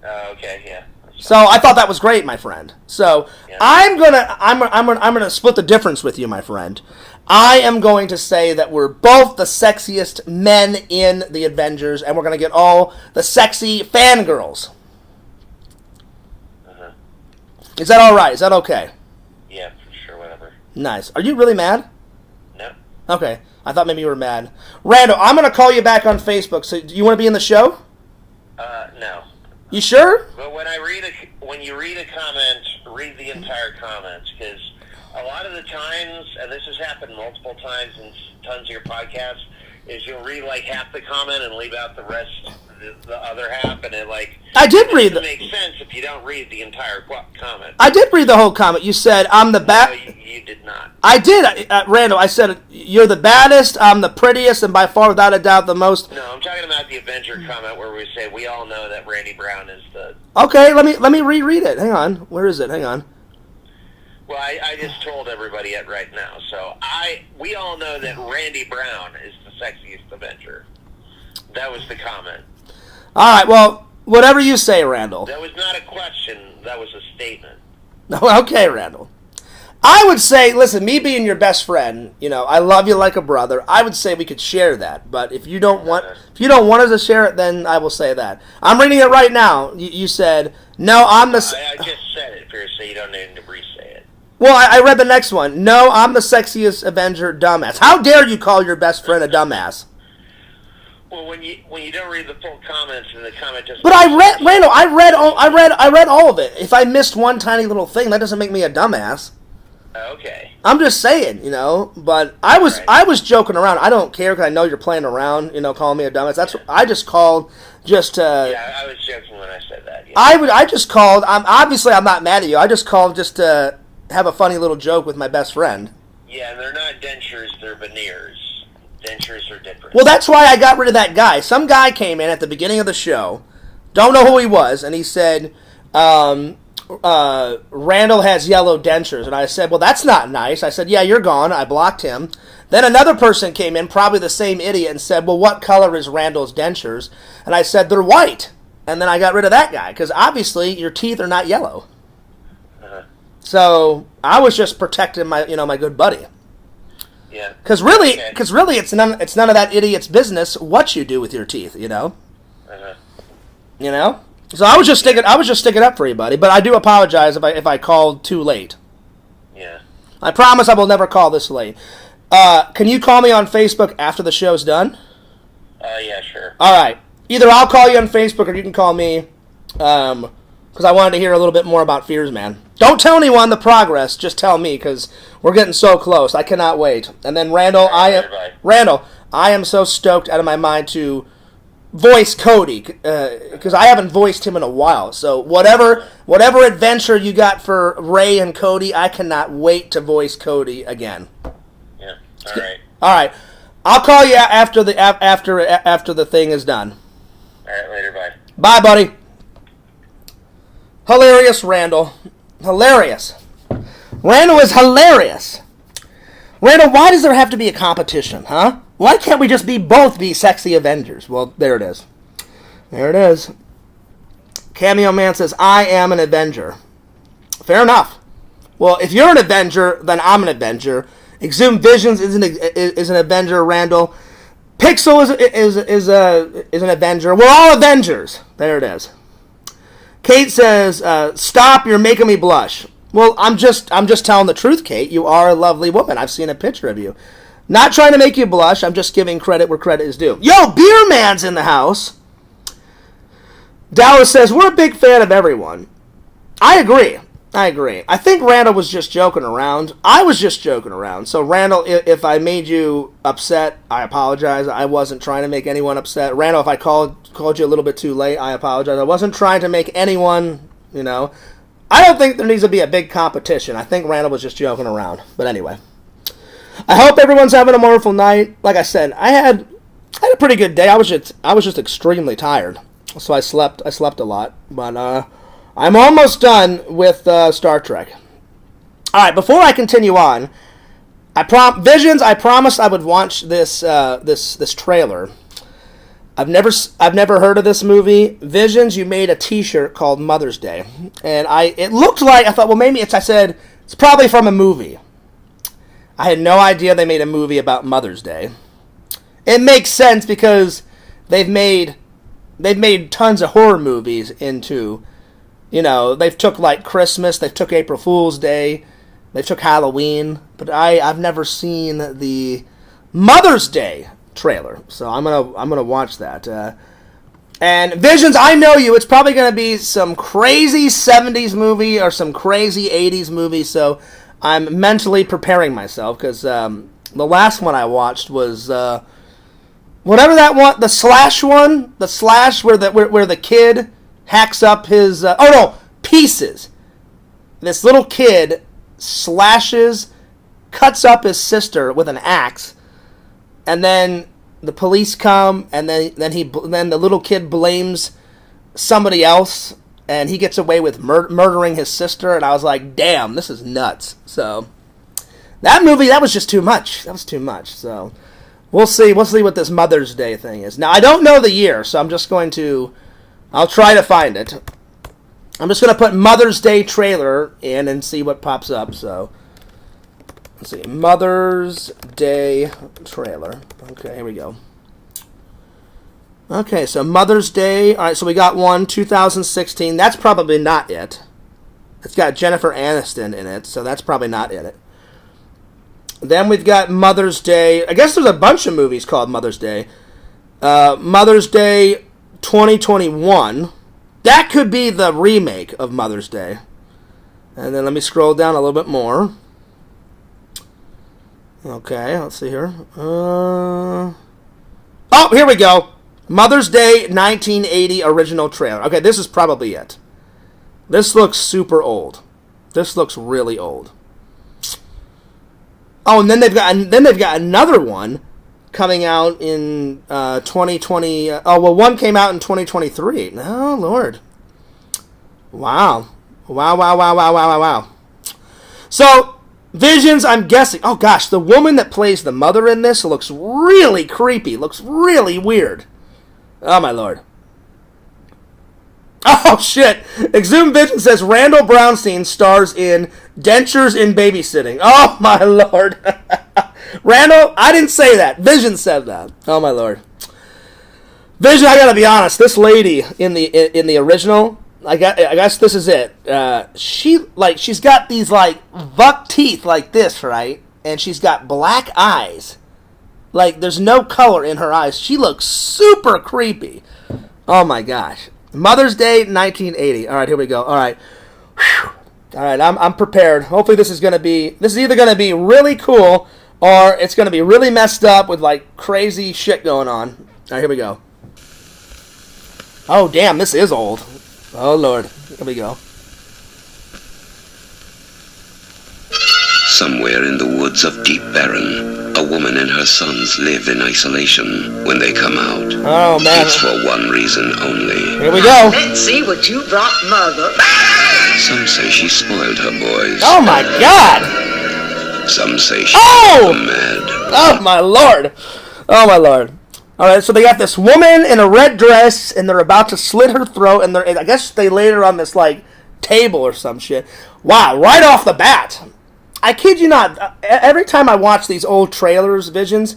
Speaker 2: Okay, yeah.
Speaker 1: So I thought that was great, my friend. So yeah. I'm gonna split the difference with you, my friend. I am going to say that we're both the sexiest men in the Avengers, and we're gonna get all the sexy fangirls. Is that all right? Is that okay?
Speaker 2: Yeah, for sure. Whatever.
Speaker 1: Nice. Are you really mad?
Speaker 2: No.
Speaker 1: Okay. I thought maybe you were mad. Randall, I'm gonna call you back on Facebook. So do you want to be in the show?
Speaker 2: No.
Speaker 1: You sure?
Speaker 2: But when you read a comment, read the entire comment, because a lot of the times, and this has happened multiple times in tons of your podcasts, is you'll read like half the comment and leave out the rest, the other half, and it
Speaker 1: doesn't
Speaker 2: make sense if you don't read the entire comment.
Speaker 1: I did read the whole comment. You said I'm the
Speaker 2: No, you did not.
Speaker 1: I did, Randall. I said you're the baddest, I'm the prettiest, and by far, without a doubt, the most.
Speaker 2: No, I'm talking about the Avenger comment where we say we all know that Randy Brown is the.
Speaker 1: Okay, let me reread it. Hang on, where is it? Hang on.
Speaker 2: Well, I just told everybody it right now. So we all know that Randy Brown is the sexiest Avenger. That was the comment.
Speaker 1: All right, well, whatever you say, Randall.
Speaker 2: That was not a question. That was a statement.
Speaker 1: Okay, Randall. I would say, listen, me being your best friend, you know, I love you like a brother. I would say we could share that, but if you don't want us to share it, then I will say that. I'm reading it right now. You said no. I just
Speaker 2: said it, Pierce, so you don't need to re-say it.
Speaker 1: Well, I read the next one. No, I'm the sexiest Avenger, dumbass. How dare you call your best friend a dumbass?
Speaker 2: Well, when you don't read the full comments and the comment just.
Speaker 1: But Randall. I read all of it. If I missed one tiny little thing, that doesn't make me a dumbass.
Speaker 2: Okay.
Speaker 1: I'm just saying, you know. But I was joking around. I don't care because I know you're playing around. You know, calling me a dumbass. That's what I just called. Just
Speaker 2: yeah, I was joking when I said that. Yeah.
Speaker 1: I just called. I'm not mad at you. I just called just to have a funny little joke with my best friend.
Speaker 2: Yeah, and they're not dentures, they're veneers. Dentures are different.
Speaker 1: Well, that's why I got rid of that guy. Some guy came in at the beginning of the show, don't know who he was, and he said, Randall has yellow dentures. And I said, well, that's not nice. I said, yeah, you're gone. I blocked him. Then another person came in, probably the same idiot, and said, well, what color is Randall's dentures? And I said, they're white. And then I got rid of that guy, because obviously your teeth are not yellow. So I was just protecting my good buddy.
Speaker 2: Yeah.
Speaker 1: Because really, it's none of that idiot's business what you do with your teeth. You know. You know. So I was just sticking up for you, buddy. But I do apologize if I called too late.
Speaker 2: Yeah.
Speaker 1: I promise I will never call this late. Can you call me on Facebook after the show's done?
Speaker 2: Yeah, sure.
Speaker 1: All right. Either I'll call you on Facebook or you can call me. Because I wanted to hear a little bit more about Fears, man. Don't tell anyone the progress. Just tell me, because we're getting so close. I cannot wait. And then Randall, I am so stoked out of my mind to voice Cody, because I haven't voiced him in a while. So whatever adventure you got for Ray and Cody, I cannot wait to voice Cody again.
Speaker 2: Yeah. All right.
Speaker 1: All right. I'll call you after the thing is done.
Speaker 2: All right. Later. Bye.
Speaker 1: Bye, buddy. Hilarious, Randall. Hilarious. Randall is hilarious. Randall, why does there have to be a competition, huh? Why can't we just both be sexy Avengers? Well, there it is. There it is. Cameo Man says, I am an Avenger. Fair enough. Well, if you're an Avenger, then I'm an Avenger. Exhumed Visions is an Avenger, Randall. Pixel is an Avenger. We're all Avengers. There it is. Kate says, stop, you're making me blush. Well, I'm just telling the truth, Kate. You are a lovely woman. I've seen a picture of you. Not trying to make you blush. I'm just giving credit where credit is due. Yo, Beer Man's in the house. Dallas says, we're a big fan of everyone. I agree. I think Randall was just joking around. I was just joking around. So, Randall, if I made you upset, I apologize. I wasn't trying to make anyone upset. Randall, if I called you a little bit too late, I apologize. I wasn't trying to make anyone, I don't think there needs to be a big competition. I think Randall was just joking around. But anyway. I hope everyone's having a wonderful night. Like I said, I had a pretty good day. I was just extremely tired. So I slept a lot. But, I'm almost done with Star Trek. All right, before I continue on, Visions. I promised I would watch this trailer. I've never heard of this movie. Visions. You made a T-shirt called Mother's Day, and it looked like I thought. Well, maybe I said it's probably from a movie. I had no idea they made a movie about Mother's Day. It makes sense because they've made tons of horror movies into. They've took like Christmas, they've took April Fool's Day, they've took Halloween, but I've never seen the Mother's Day trailer, so I'm gonna watch that. And Visions, I know you. It's probably gonna be some crazy '70s movie or some crazy '80s movie, so I'm mentally preparing myself because the last one I watched was whatever that one, the Slash one, the Slash where the kid hacks up his... Pieces. This little kid cuts up his sister with an axe, and then the police come, and then the little kid blames somebody else, and he gets away with murdering his sister, and I was like, damn, this is nuts. So, that movie, that was just too much. That was too much, so... We'll see what this Mother's Day thing is. Now, I don't know the year, so I'm just going to... I'll try to find it. I'm just going to put Mother's Day trailer in and see what pops up. So, let's see. Mother's Day trailer. Okay, here we go. Okay, so Mother's Day. All right, so we got one, 2016. That's probably not it. It's got Jennifer Aniston in it, so that's probably not in it. Then we've got Mother's Day. I guess there's a bunch of movies called Mother's Day. Mother's Day 2021. That could be the remake of Mother's Day. And then let me scroll down a little bit more. Okay, let's see here. Oh, here we go. Mother's Day 1980 original trailer. Okay, this is probably it. This looks super old. This looks really old. Oh, and then they've got another one coming out in 2020. One came out in 2023. Oh, Lord. Wow. Wow. So, Visions, I'm guessing. Oh, gosh, the woman that plays the mother in this looks really creepy. Looks really weird. Oh, my Lord. Oh, shit. Exhumed Vision says Randall Brownstein stars in Dentures in Babysitting. Oh, my Lord. Randall, I didn't say that. Vision said that. Oh, my Lord. Vision, I gotta be honest. This lady in the original, I guess this is it. She's got these, buck teeth like this, right? And she's got black eyes. There's no color in her eyes. She looks super creepy. Oh, my gosh. Mother's Day 1980. All right, here we go. All right. Whew. All right, I'm prepared. Hopefully this is either going to be really cool or it's going to be really messed up with crazy shit going on. All right, here we go. Oh, damn, this is old. Oh, Lord. Here we go.
Speaker 3: Somewhere in the woods of Deep Barren, a woman and her sons live in isolation. When they come out,
Speaker 1: oh, man,
Speaker 3: it's for one reason only.
Speaker 1: Here we go.
Speaker 4: Let's see what you brought, Mother.
Speaker 3: Some say she spoiled her boys.
Speaker 1: Oh, my God.
Speaker 3: Some say she
Speaker 1: mad.
Speaker 3: mad.
Speaker 1: Oh, my Lord. Oh, my Lord. All right, so they got this woman in a red dress, and they're about to slit her throat, and I guess they laid her on this, like, table or some shit. Wow, right off the bat. I kid you not, every time I watch these old trailers, Visions,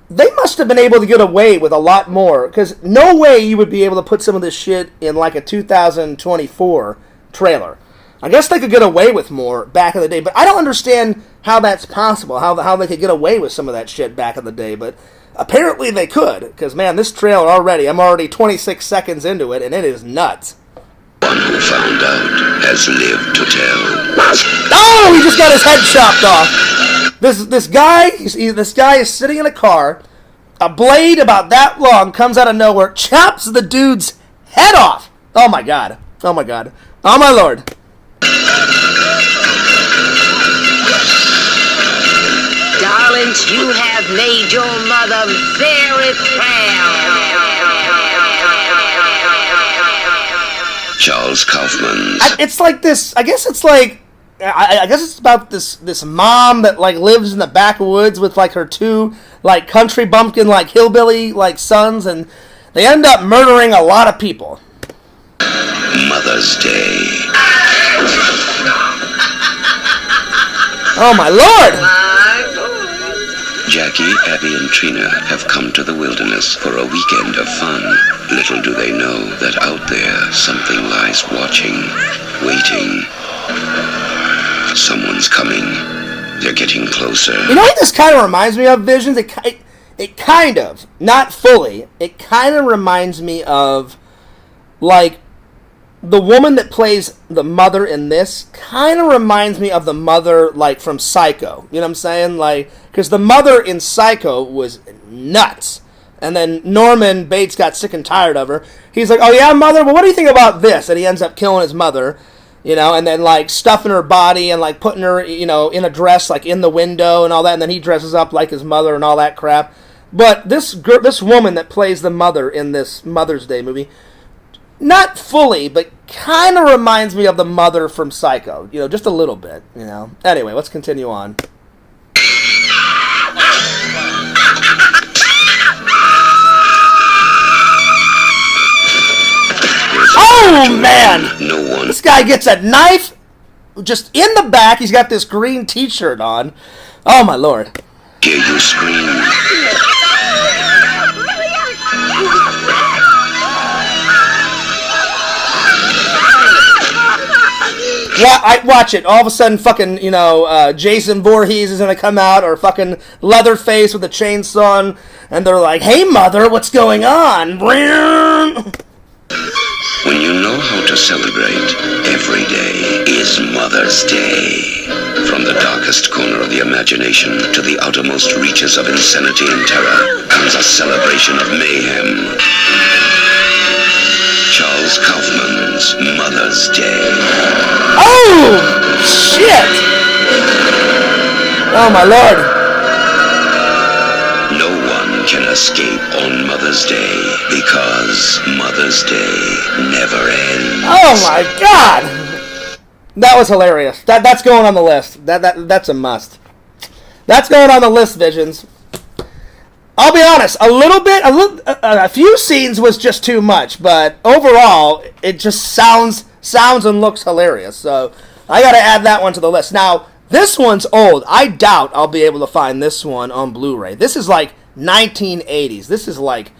Speaker 1: they must have been able to get away with a lot more, because no way you would be able to put some of this shit in, like, a 2024 trailer. I guess they could get away with more back in the day, but I don't understand how that's possible, how they could get away with some of that shit back in the day, but apparently they could, because, man, this trailer I'm already 26 seconds into it, and it is nuts.
Speaker 3: One who found out has lived to tell.
Speaker 1: Oh, he just got his head chopped off. This guy is sitting in a car, a blade about that long comes out of nowhere, chops the dude's head off. Oh, my God. Oh, my God. Oh, my Lord.
Speaker 4: Darlings, you have made your mother very proud.
Speaker 3: Charles Kaufman's.
Speaker 1: It's like this. I guess it's like. I guess it's about this mom that like lives in the backwoods with like her two like country bumpkin like hillbilly like sons, and they end up murdering a lot of people.
Speaker 3: Mother's Day.
Speaker 1: Oh my Lord!
Speaker 3: Jackie, Abby, and Trina have come to the wilderness for a weekend of fun. Little do they know that out there something lies watching, waiting. Someone's coming. They're getting closer.
Speaker 1: You know what this kind of reminds me of, Visions? It kind of, not fully, it kind of reminds me of, like, the woman that plays the mother in this kind of reminds me of the mother, like, from Psycho. You know what I'm saying? Like, because the mother in Psycho was nuts. And then Norman Bates got sick and tired of her. He's like, oh, yeah, mother? Well, what do you think about this? And he ends up killing his mother, you know, and then, like, stuffing her body and, like, putting her, you know, in a dress, like, in the window and all that. And then he dresses up like his mother and all that crap. But this woman that plays the mother in this Mother's Day movie, not fully, but kind of reminds me of the mother from Psycho. You know, just a little bit, you know. Anyway, let's continue on. Oh, man!
Speaker 3: No one.
Speaker 1: This guy gets a knife just in the back. He's got this green t-shirt on. Oh, my Lord.
Speaker 3: Hear you scream.
Speaker 1: Watch it. All of a sudden, fucking, you know, Jason Voorhees is going to come out, or fucking Leatherface with a chainsaw, and they're like, hey, mother, what's going on?
Speaker 3: When you know how to celebrate, every day is Mother's Day. From the darkest corner of the imagination to the outermost reaches of insanity and terror comes a celebration of mayhem. Charles Kaufman's Mother's Day.
Speaker 1: Oh, shit! Oh, my Lord.
Speaker 3: No one can escape on Mother's Day because Mother's Day never ends.
Speaker 1: Oh, my God! That was hilarious. That's going on the list. That's a must. That's going on the list, Visions. I'll be honest, a few scenes was just too much, but overall, it just sounds and looks hilarious. So I got to add that one to the list. Now, this one's old. I doubt I'll be able to find this one on Blu-ray. This is like 1980s. This is like,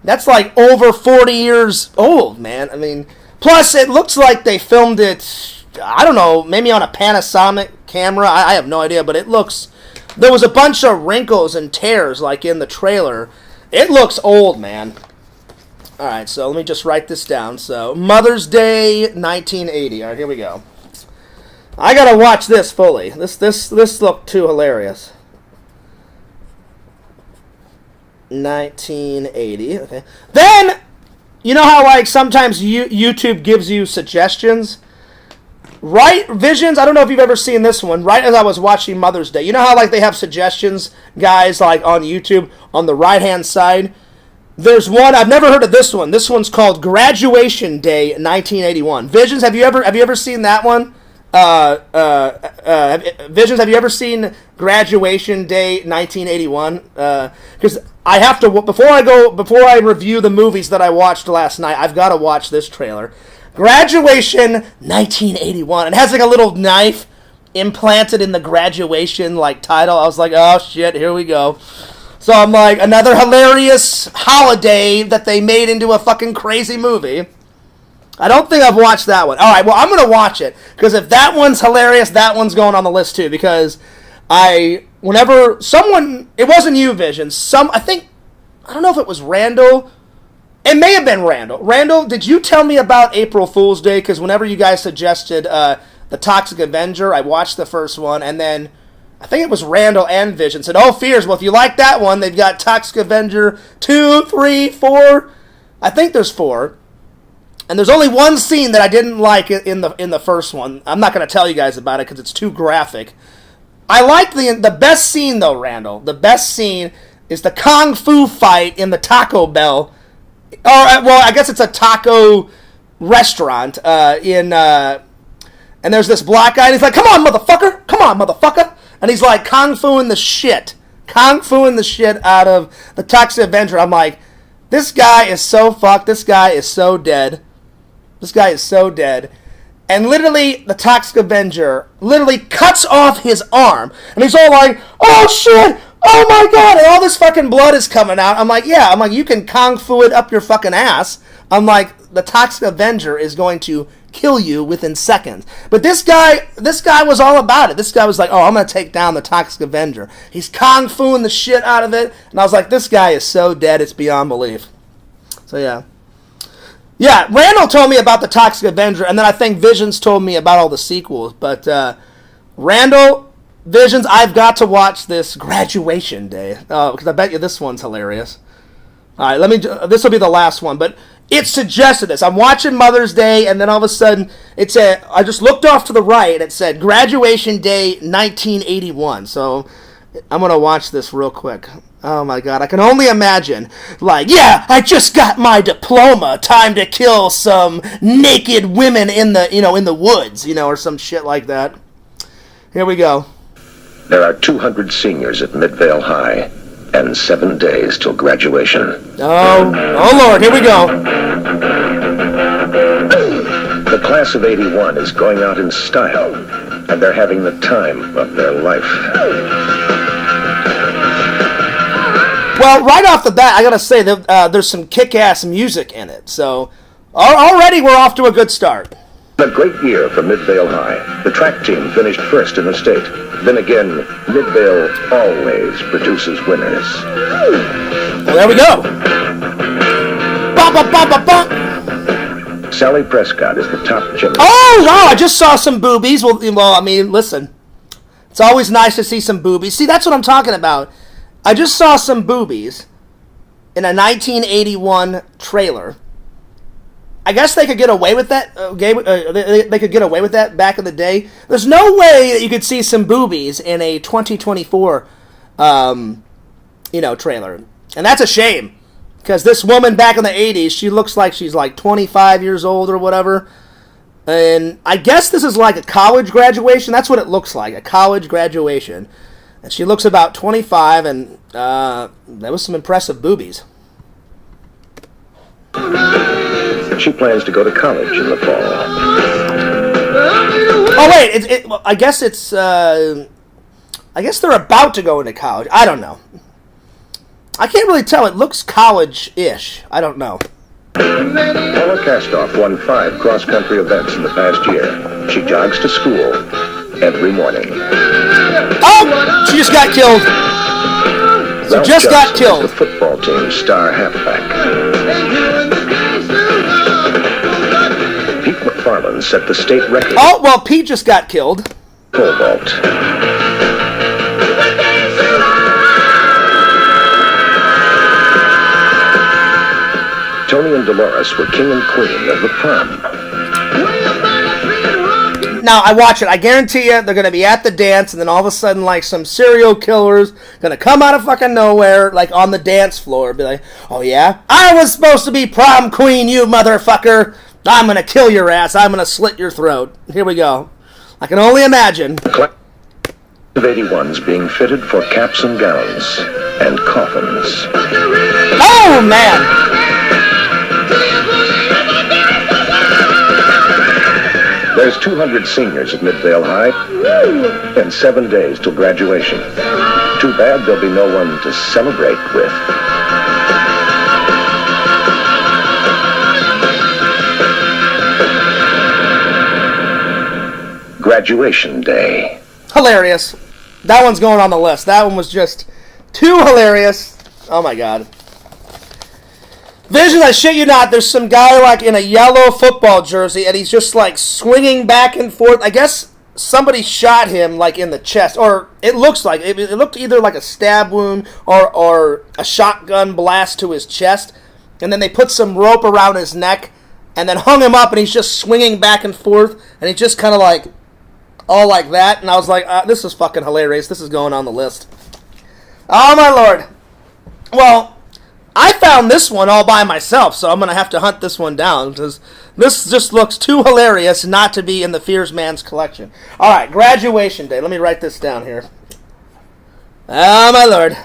Speaker 1: that's like over 40 years old, man. I mean, plus it looks like they filmed it, I don't know, maybe on a Panasonic camera. I have no idea, but it looks, there was a bunch of wrinkles and tears like in the trailer. It looks old, man. All right, so let me just write this down. So, Mother's Day, 1980. All right, here we go. I gotta watch this fully. This looked too hilarious. 1980. Okay. Then, you know how like sometimes YouTube gives you suggestions? Right, Visions, I don't know if you've ever seen this one. Right as I was watching Mother's Day, you know how like they have suggestions, guys, like on YouTube on the right-hand side? There's one, I've never heard of this one. This one's called Graduation Day 1981. Visions, have you ever seen that one? Visions, have you ever seen Graduation Day 1981? Because I have to, before I review the movies that I watched last night, I've got to watch this trailer. Graduation 1981. It has like a little knife implanted in the graduation like title. I was like, oh shit, here we go. So I'm like, another hilarious holiday that they made into a fucking crazy movie. I don't think I've watched that one. Alright, well, I'm going to watch it. Because if that one's hilarious, that one's going on the list too. Because whenever someone, it wasn't you, Vision. I don't know if it was Randall. It may have been Randall. Randall, did you tell me about April Fool's Day? Because whenever you guys suggested the Toxic Avenger, I watched the first one. And then I think it was Randall and Vision said, oh, Fears, well, if you like that one, they've got Toxic Avenger 2, 3, 4. I think there's 4. And there's only one scene that I didn't like in the first one. I'm not going to tell you guys about it because it's too graphic. I like the best scene, though, Randall. The best scene is the Kung Fu fight in the Taco Bell. Well, I guess it's a taco restaurant and there's this black guy, and he's like, come on, motherfucker! Come on, motherfucker! And he's like Kung Fu-ing the shit out of the Toxic Avenger. I'm like, this guy is so fucked. This guy is so dead. And literally, the Toxic Avenger literally cuts off his arm. And he's all like, oh shit! Oh my god! And all this fucking blood is coming out. I'm like, yeah. I'm like, you can Kung Fu it up your fucking ass. I'm like, the Toxic Avenger is going to kill you within seconds. But this guy was all about it. This guy was like, oh, I'm going to take down the Toxic Avenger. He's Kung Fu-ing the shit out of it. And I was like, this guy is so dead, it's beyond belief. So, yeah. Yeah, Randall told me about the Toxic Avenger, and then I think Visions told me about all the sequels. But, Randall, Visions, I've got to watch this Graduation Day. Because I bet you this one's hilarious. All right, this will be the last one. But it suggested this. I'm watching Mother's Day, and then all of a sudden, I just looked off to the right, and it said Graduation Day 1981. So I'm going to watch this real quick. Oh my god, I can only imagine, like, yeah, I just got my diploma, time to kill some naked women in the woods, or some shit like that. Here we go.
Speaker 5: There are 200 seniors at Midvale High, and 7 days till graduation.
Speaker 1: Oh Lord, here we go.
Speaker 5: The class of 81 is going out in style, and they're having the time of their life.
Speaker 1: Well, right off the bat, I gotta say that there's some kick-ass music in it, so already we're off to a good start.
Speaker 5: A great year for Midvale High. The track team finished first in the state. Then again, Midvale always produces winners.
Speaker 1: Well, there we go. Ba-ba-ba-ba-ba.
Speaker 5: Sally Prescott is the top gymnast.
Speaker 1: Oh, wow, I just saw some boobies. Well, I mean, listen. It's always nice to see some boobies. See, that's what I'm talking about. I just saw some boobies in a 1981 trailer. I guess they could get away with that. They could get away with that back in the day. There's no way that you could see some boobies in a 2024, trailer, and that's a shame. Because this woman back in the 80s, she looks like she's like 25 years old or whatever. And I guess this is like a college graduation. That's what it looks like, a college graduation. And she looks about 25, and there was some impressive boobies.
Speaker 5: She plans to go to college in the fall.
Speaker 1: Oh wait, I guess it's. I guess they're about to go into college. I don't know. I can't really tell. It looks college-ish. I don't know.
Speaker 5: Paula Kastoff won 5 cross-country events in the past year. She jogs to school every morning.
Speaker 1: Oh! She just got killed. She just got killed.
Speaker 5: The football team's star halfback. Pete McFarland set the state record.
Speaker 1: Oh, well, Pete just got killed.
Speaker 5: Pole vault. Tony and Dolores were king and queen of the prom.
Speaker 1: Now, I watch it. I guarantee you they're going to be at the dance, and then all of a sudden, like, some serial killer's going to come out of fucking nowhere, like, on the dance floor, be like, oh, yeah? I was supposed to be prom queen, you motherfucker. I'm going to kill your ass. I'm going to slit your throat. Here we go. I can only imagine.
Speaker 5: Class of 81s being fitted for caps and gowns and coffins.
Speaker 1: Oh, man!
Speaker 5: There's 200 seniors at Midvale High and 7 days till graduation. Too bad there'll be no one to celebrate with. Graduation day.
Speaker 1: Hilarious. That one's going on the list. That one was just too hilarious. Oh my god. Vision, I shit you not, there's some guy like in a yellow football jersey and he's just like swinging back and forth. I guess somebody shot him like in the chest, or it looks like it looked either like a stab wound or a shotgun blast to his chest, and then they put some rope around his neck and then hung him up and he's just swinging back and forth and he's just kind of like all like that, and I was like, this is fucking hilarious. This is going on the list. Oh my lord. Well, I found this one all by myself, so I'm going to have to hunt this one down, because this just looks too hilarious not to be in the Fears Man's collection. Alright, graduation day. Let me write this down here. Oh my lord.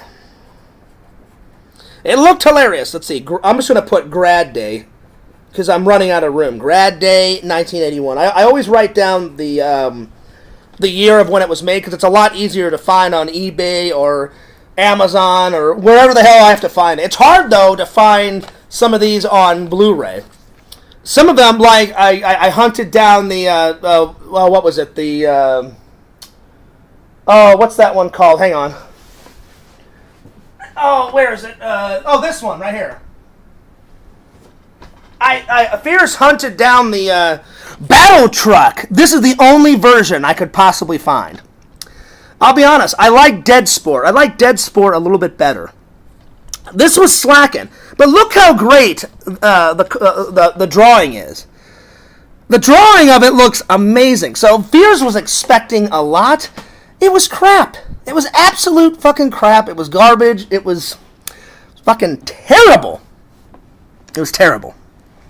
Speaker 1: It looked hilarious. Let's see. I'm just going to put grad day, because I'm running out of room. Grad day, 1981. I always write down the year of when it was made, because it's a lot easier to find on eBay or Amazon or wherever the hell I have to find it. It's hard, though, to find some of these on Blu-ray. Some of them, like, I hunted down the, well, what was it? The, what's that one called? Hang on. Oh, where is it? This one, right here. I Fierce hunted down the Battle Truck. This is the only version I could possibly find. I'll be honest, I like Dead Sport. I like Dead Sport a little bit better. This was slacking, but look how great the drawing is. The drawing of it looks amazing. So Fears was expecting a lot. It was crap. It was absolute fucking crap. It was garbage. It was fucking terrible. It was terrible.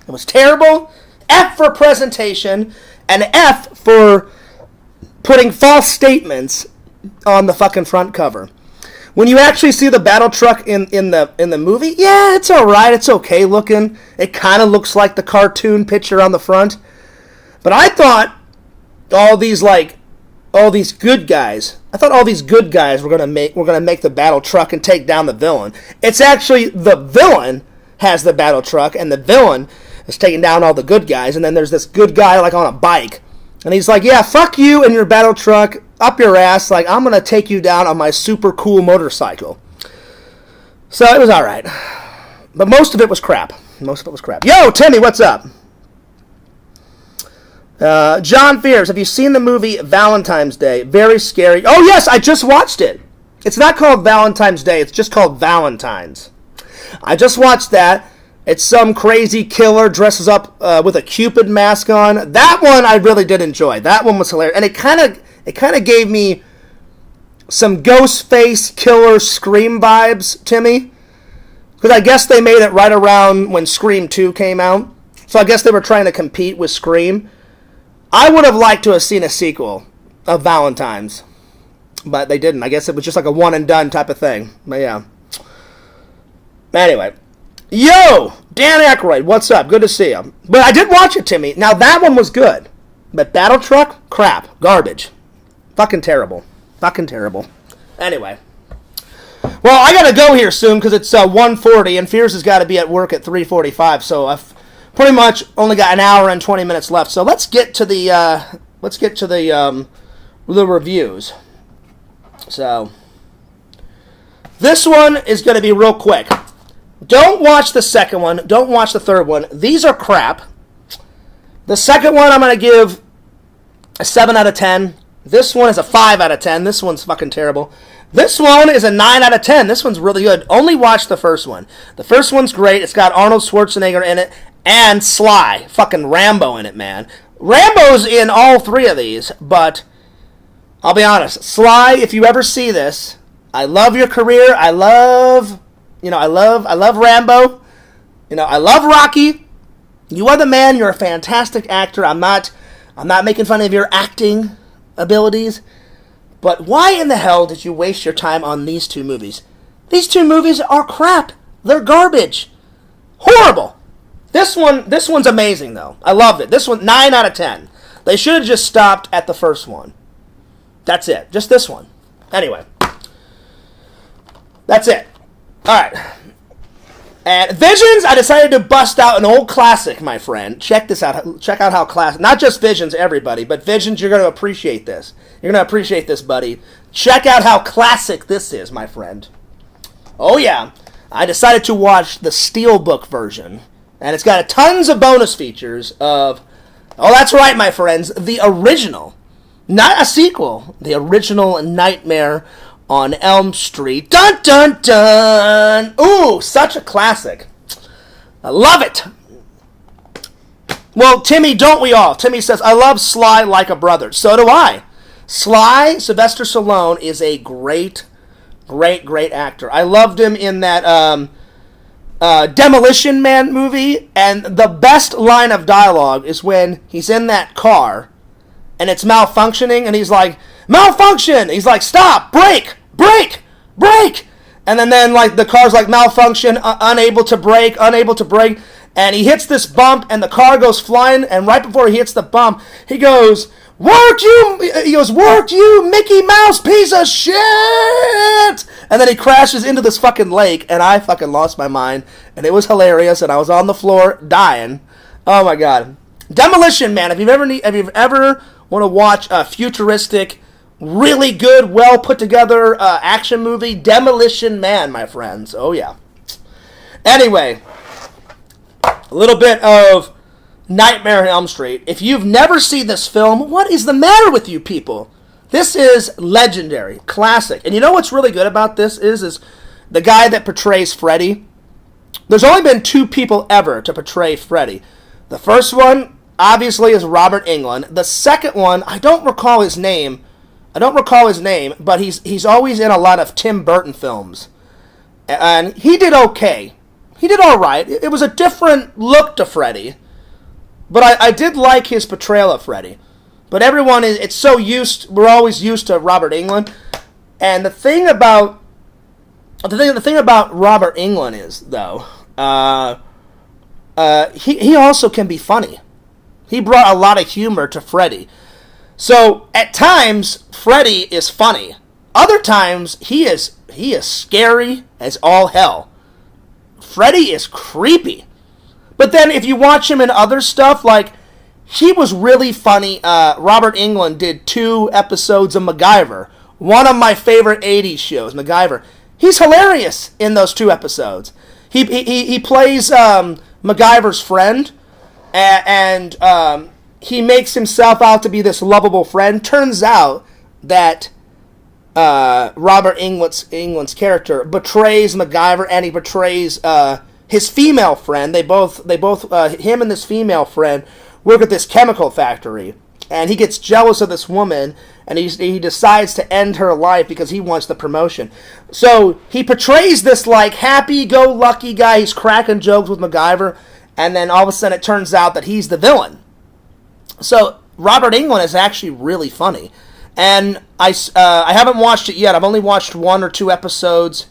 Speaker 1: It was terrible. F for presentation, and F for putting false statements on the fucking front cover. When you actually see the battle truck in the movie, yeah, it's alright, it's okay looking. It kind of looks like the cartoon picture on the front. But I thought all these good guys were gonna make the battle truck and take down the villain. It's actually the villain has the battle truck, and the villain is taking down all the good guys, and then there's this good guy like on a bike. And he's like, yeah, fuck you and your battle truck, up your ass, like, I'm going to take you down on my super cool motorcycle. So it was alright. But most of it was crap. Yo, Timmy, what's up? John Fears, have you seen the movie Valentine's Day? Very scary. Oh, yes, I just watched it. It's not called Valentine's Day, it's just called Valentine's. I just watched that. It's some crazy killer dresses up with a Cupid mask on. That one I really did enjoy. That one was hilarious. And it kind of gave me some Ghostface killer Scream vibes, Timmy. Because I guess they made it right around when Scream 2 came out. So I guess they were trying to compete with Scream. I would have liked to have seen a sequel of Valentine's. But they didn't. I guess it was just like a one and done type of thing. But yeah. Anyway. Yo! Dan Aykroyd, what's up? Good to see you. But I did watch it, Timmy. Now, that one was good. But Battle Truck? Crap. Garbage. Fucking terrible. Anyway. Well, I gotta go here soon, because it's 1:40, and Fears has got to be at work at 3:45, so I've pretty much only got an hour and 20 minutes left. So let's get to the, reviews. So, this one is going to be real quick. Don't watch the second one. Don't watch the third one. These are crap. The second one I'm going to give a 7 out of 10. This one is a 5 out of 10. This one's fucking terrible. This one is a 9 out of 10. This one's really good. Only watch the first one. The first one's great. It's got Arnold Schwarzenegger in it and Sly. Fucking Rambo in it, man. Rambo's in all three of these, but I'll be honest. Sly, if you ever see this, I love your career. I love Rambo. I love Rocky. You are the man. You're a fantastic actor. I'm not making fun of your acting, abilities. But why in the hell did you waste your time on these two movies? These two movies are crap. They're garbage. Horrible. This one's amazing, though. I loved it. This one, 9 out of 10. They should have just stopped at the first one. That's it. Just this one. Anyway. That's it. Alright. And Visions, I decided to bust out an old classic, my friend. Check this out. Check out how classic. Not just Visions, everybody, but Visions, you're going to appreciate this. You're going to appreciate this, buddy. Check out how classic this is, my friend. Oh, yeah. I decided to watch the Steelbook version. And it's got tons of bonus features of... Oh, that's right, my friends. The original. Not a sequel. The original Nightmare on Elm Street. Dun, dun, dun! Ooh, such a classic. I love it. Well, Timmy, don't we all? Timmy says, I love Sly like a brother. So do I. Sly, Sylvester Stallone, is a great actor. I loved him in that Demolition Man movie, and the best line of dialogue is when he's in that car, and it's malfunctioning, and he's like, malfunction! He's like, stop! Brake! Brake! Brake! And then like, the car's like, malfunction, unable to brake, and he hits this bump, and the car goes flying, and right before he hits the bump, he goes, work you, Mickey Mouse piece of shit! And then he crashes into this fucking lake, and I fucking lost my mind, and it was hilarious, and I was on the floor dying. Oh my god. Demolition Man, if you've ever want to watch a futuristic, really good, well put together action movie, Demolition Man, my friends. Oh yeah. Anyway, a little bit of Nightmare on Elm Street. If you've never seen this film, what is the matter with you people? This is legendary, classic. And you know what's really good about this is the guy that portrays Freddy. There's only been 2 people ever to portray Freddy. The first one, obviously, is Robert Englund. The second one, I don't recall his name, but he's always in a lot of Tim Burton films. And he did okay. He did all right. It was a different look to Freddy. But I did like his portrayal of Freddy. But we're always used to Robert Englund. And the thing about Robert Englund is, though, he also can be funny. He brought a lot of humor to Freddy. So at times Freddy is funny. Other times he is scary as all hell. Freddy is creepy. But then if you watch him in other stuff, like, he was really funny. Robert Englund did 2 episodes of MacGyver. One of my favorite 80s shows, MacGyver. He's hilarious in those 2 episodes. He plays MacGyver's friend, and he makes himself out to be this lovable friend. Turns out that Robert Englund's character betrays MacGyver, and he betrays his female friend. They both him and this female friend work at this chemical factory, and he gets jealous of this woman, and he decides to end her life because he wants the promotion. So he portrays this like happy-go-lucky guy. He's cracking jokes with MacGyver, and then all of a sudden it turns out that he's the villain. So Robert Englund is actually really funny, and I haven't watched it yet. I've only watched 1 or 2 episodes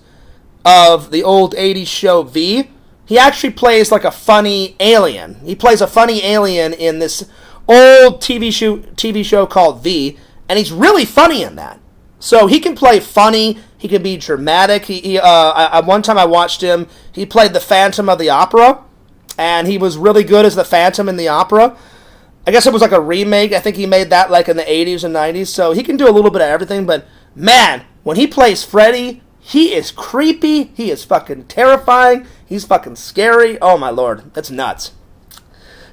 Speaker 1: of the old 80s show V. He actually plays like a funny alien. He plays a funny alien in this old TV show called V, and he's really funny in that. So he can play funny. He can be dramatic. One time I watched him. He played the Phantom of the Opera, and he was really good as the Phantom in the Opera. I guess it was like a remake. I think he made that like in the 80s and 90s. So he can do a little bit of everything. But man, when he plays Freddy, he is creepy. He is fucking terrifying. He's fucking scary. Oh my lord, that's nuts.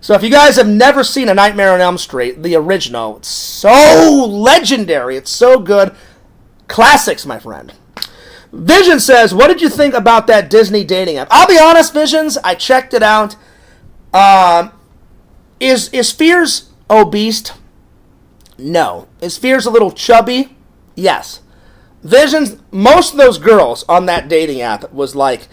Speaker 1: So if you guys have never seen A Nightmare on Elm Street, the original, it's so legendary. It's so good. Classics, my friend. Vision says, what did you think about that Disney dating app? I'll be honest, Visions, I checked it out. Is Fears obese? No. Is Fears a little chubby? Yes. Visions, most of those girls on that dating app was like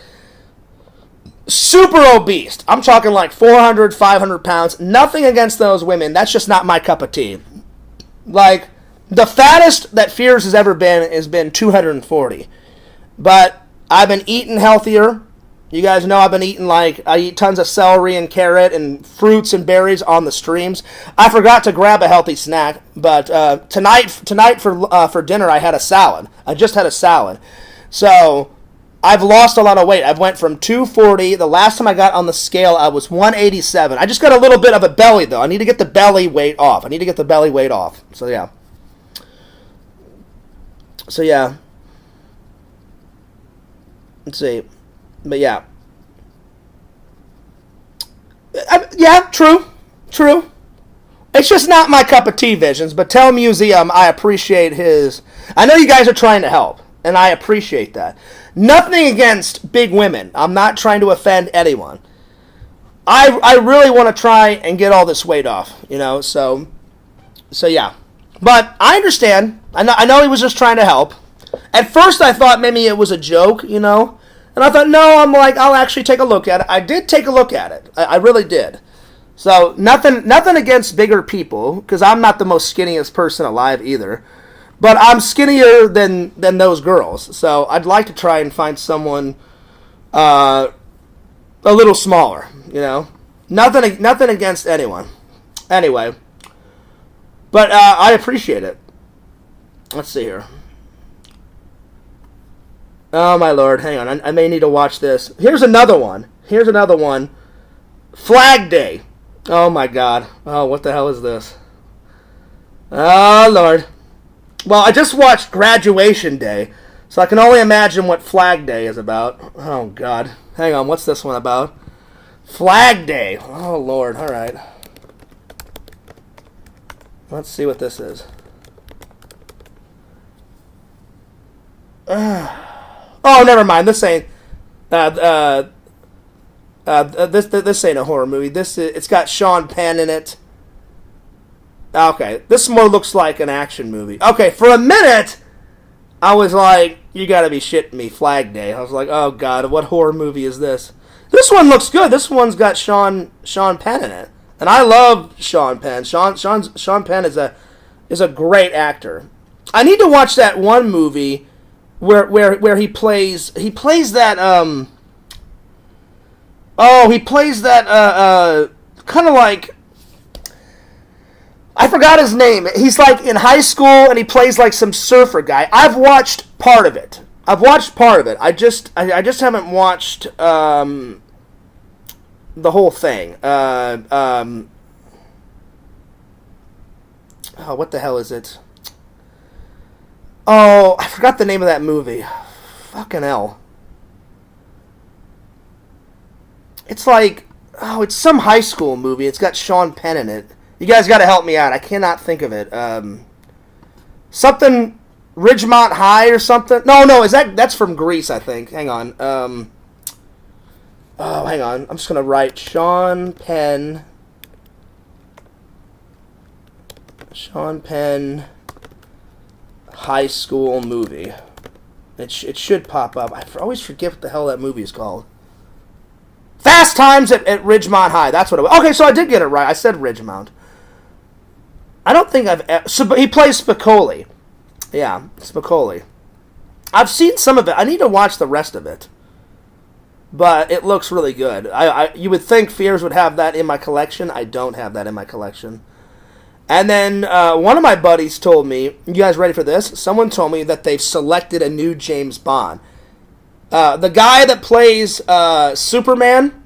Speaker 1: super obese. I'm talking like 400, 500 pounds. Nothing against those women. That's just not my cup of tea. Like, The fattest that Fears has ever been has been 240. But I've been eating healthier. You guys know I've been eating, I eat tons of celery and carrot and fruits and berries on the streams. I forgot to grab a healthy snack, but tonight for dinner I had a salad. I just had a salad. So I've lost a lot of weight. I've went from 240. The last time I got on the scale, I was 187. I just got a little bit of a belly, though. I need to get the belly weight off. So, yeah. Let's see. But yeah. True. It's just not my cup of tea, Visions, but tell Museum I appreciate his... I know you guys are trying to help, and I appreciate that. Nothing against big women. I'm not trying to offend anyone. I really want to try and get all this weight off, so yeah. But I understand. I know he was just trying to help. At first I thought maybe it was a joke, And I thought, no, I'll actually take a look at it. I did take a look at it. I really did. So, nothing against bigger people, because I'm not the most skinniest person alive either. But I'm skinnier than those girls. So, I'd like to try and find someone a little smaller, Nothing against anyone. Anyway. But I appreciate it. Let's see here. Oh, my Lord. Hang on. I may need to watch this. Here's another one. Flag Day. Oh, my God. Oh, what the hell is this? Oh, Lord. Well, I just watched Graduation Day, so I can only imagine what Flag Day is about. Oh, God. Hang on. What's this one about? Flag Day. Oh, Lord. All right. Let's see what this is. Oh, never mind. This ain't. This ain't a horror movie. It's got Sean Penn in it. Okay, this more looks like an action movie. Okay, for a minute, I was like, "You gotta be shitting me!" Flag Day. I was like, "Oh God, what horror movie is this?" This one looks good. This one's got Sean Penn in it, and I love Sean Penn. Sean Penn is a great actor. I need to watch that one movie where he plays that kind of like, I forgot his name. He's like in high school and he plays like some surfer guy. I've watched part of it. I just haven't watched the whole thing. What the hell is it? Oh, I forgot the name of that movie. Fucking hell. It's like, it's some high school movie. It's got Sean Penn in it. You guys got to help me out. I cannot think of it. Something Ridgemont High or something. No, that's from Greece, I think. Hang on. Hang on. I'm just going to write Sean Penn high school movie. It should pop up. I always forget what the hell that movie is called. Fast Times at Ridgemont High. That's what it was. Okay, so I did get it right. I said Ridgemont. I don't think he plays Spicoli. Yeah, Spicoli. I've seen some of it. I need to watch the rest of it. But it looks really good. You would think Fears would have that in my collection. I don't have that in my collection. And then one of my buddies told me, you guys ready for this? Someone told me that they've selected a new James Bond. The guy that plays Superman,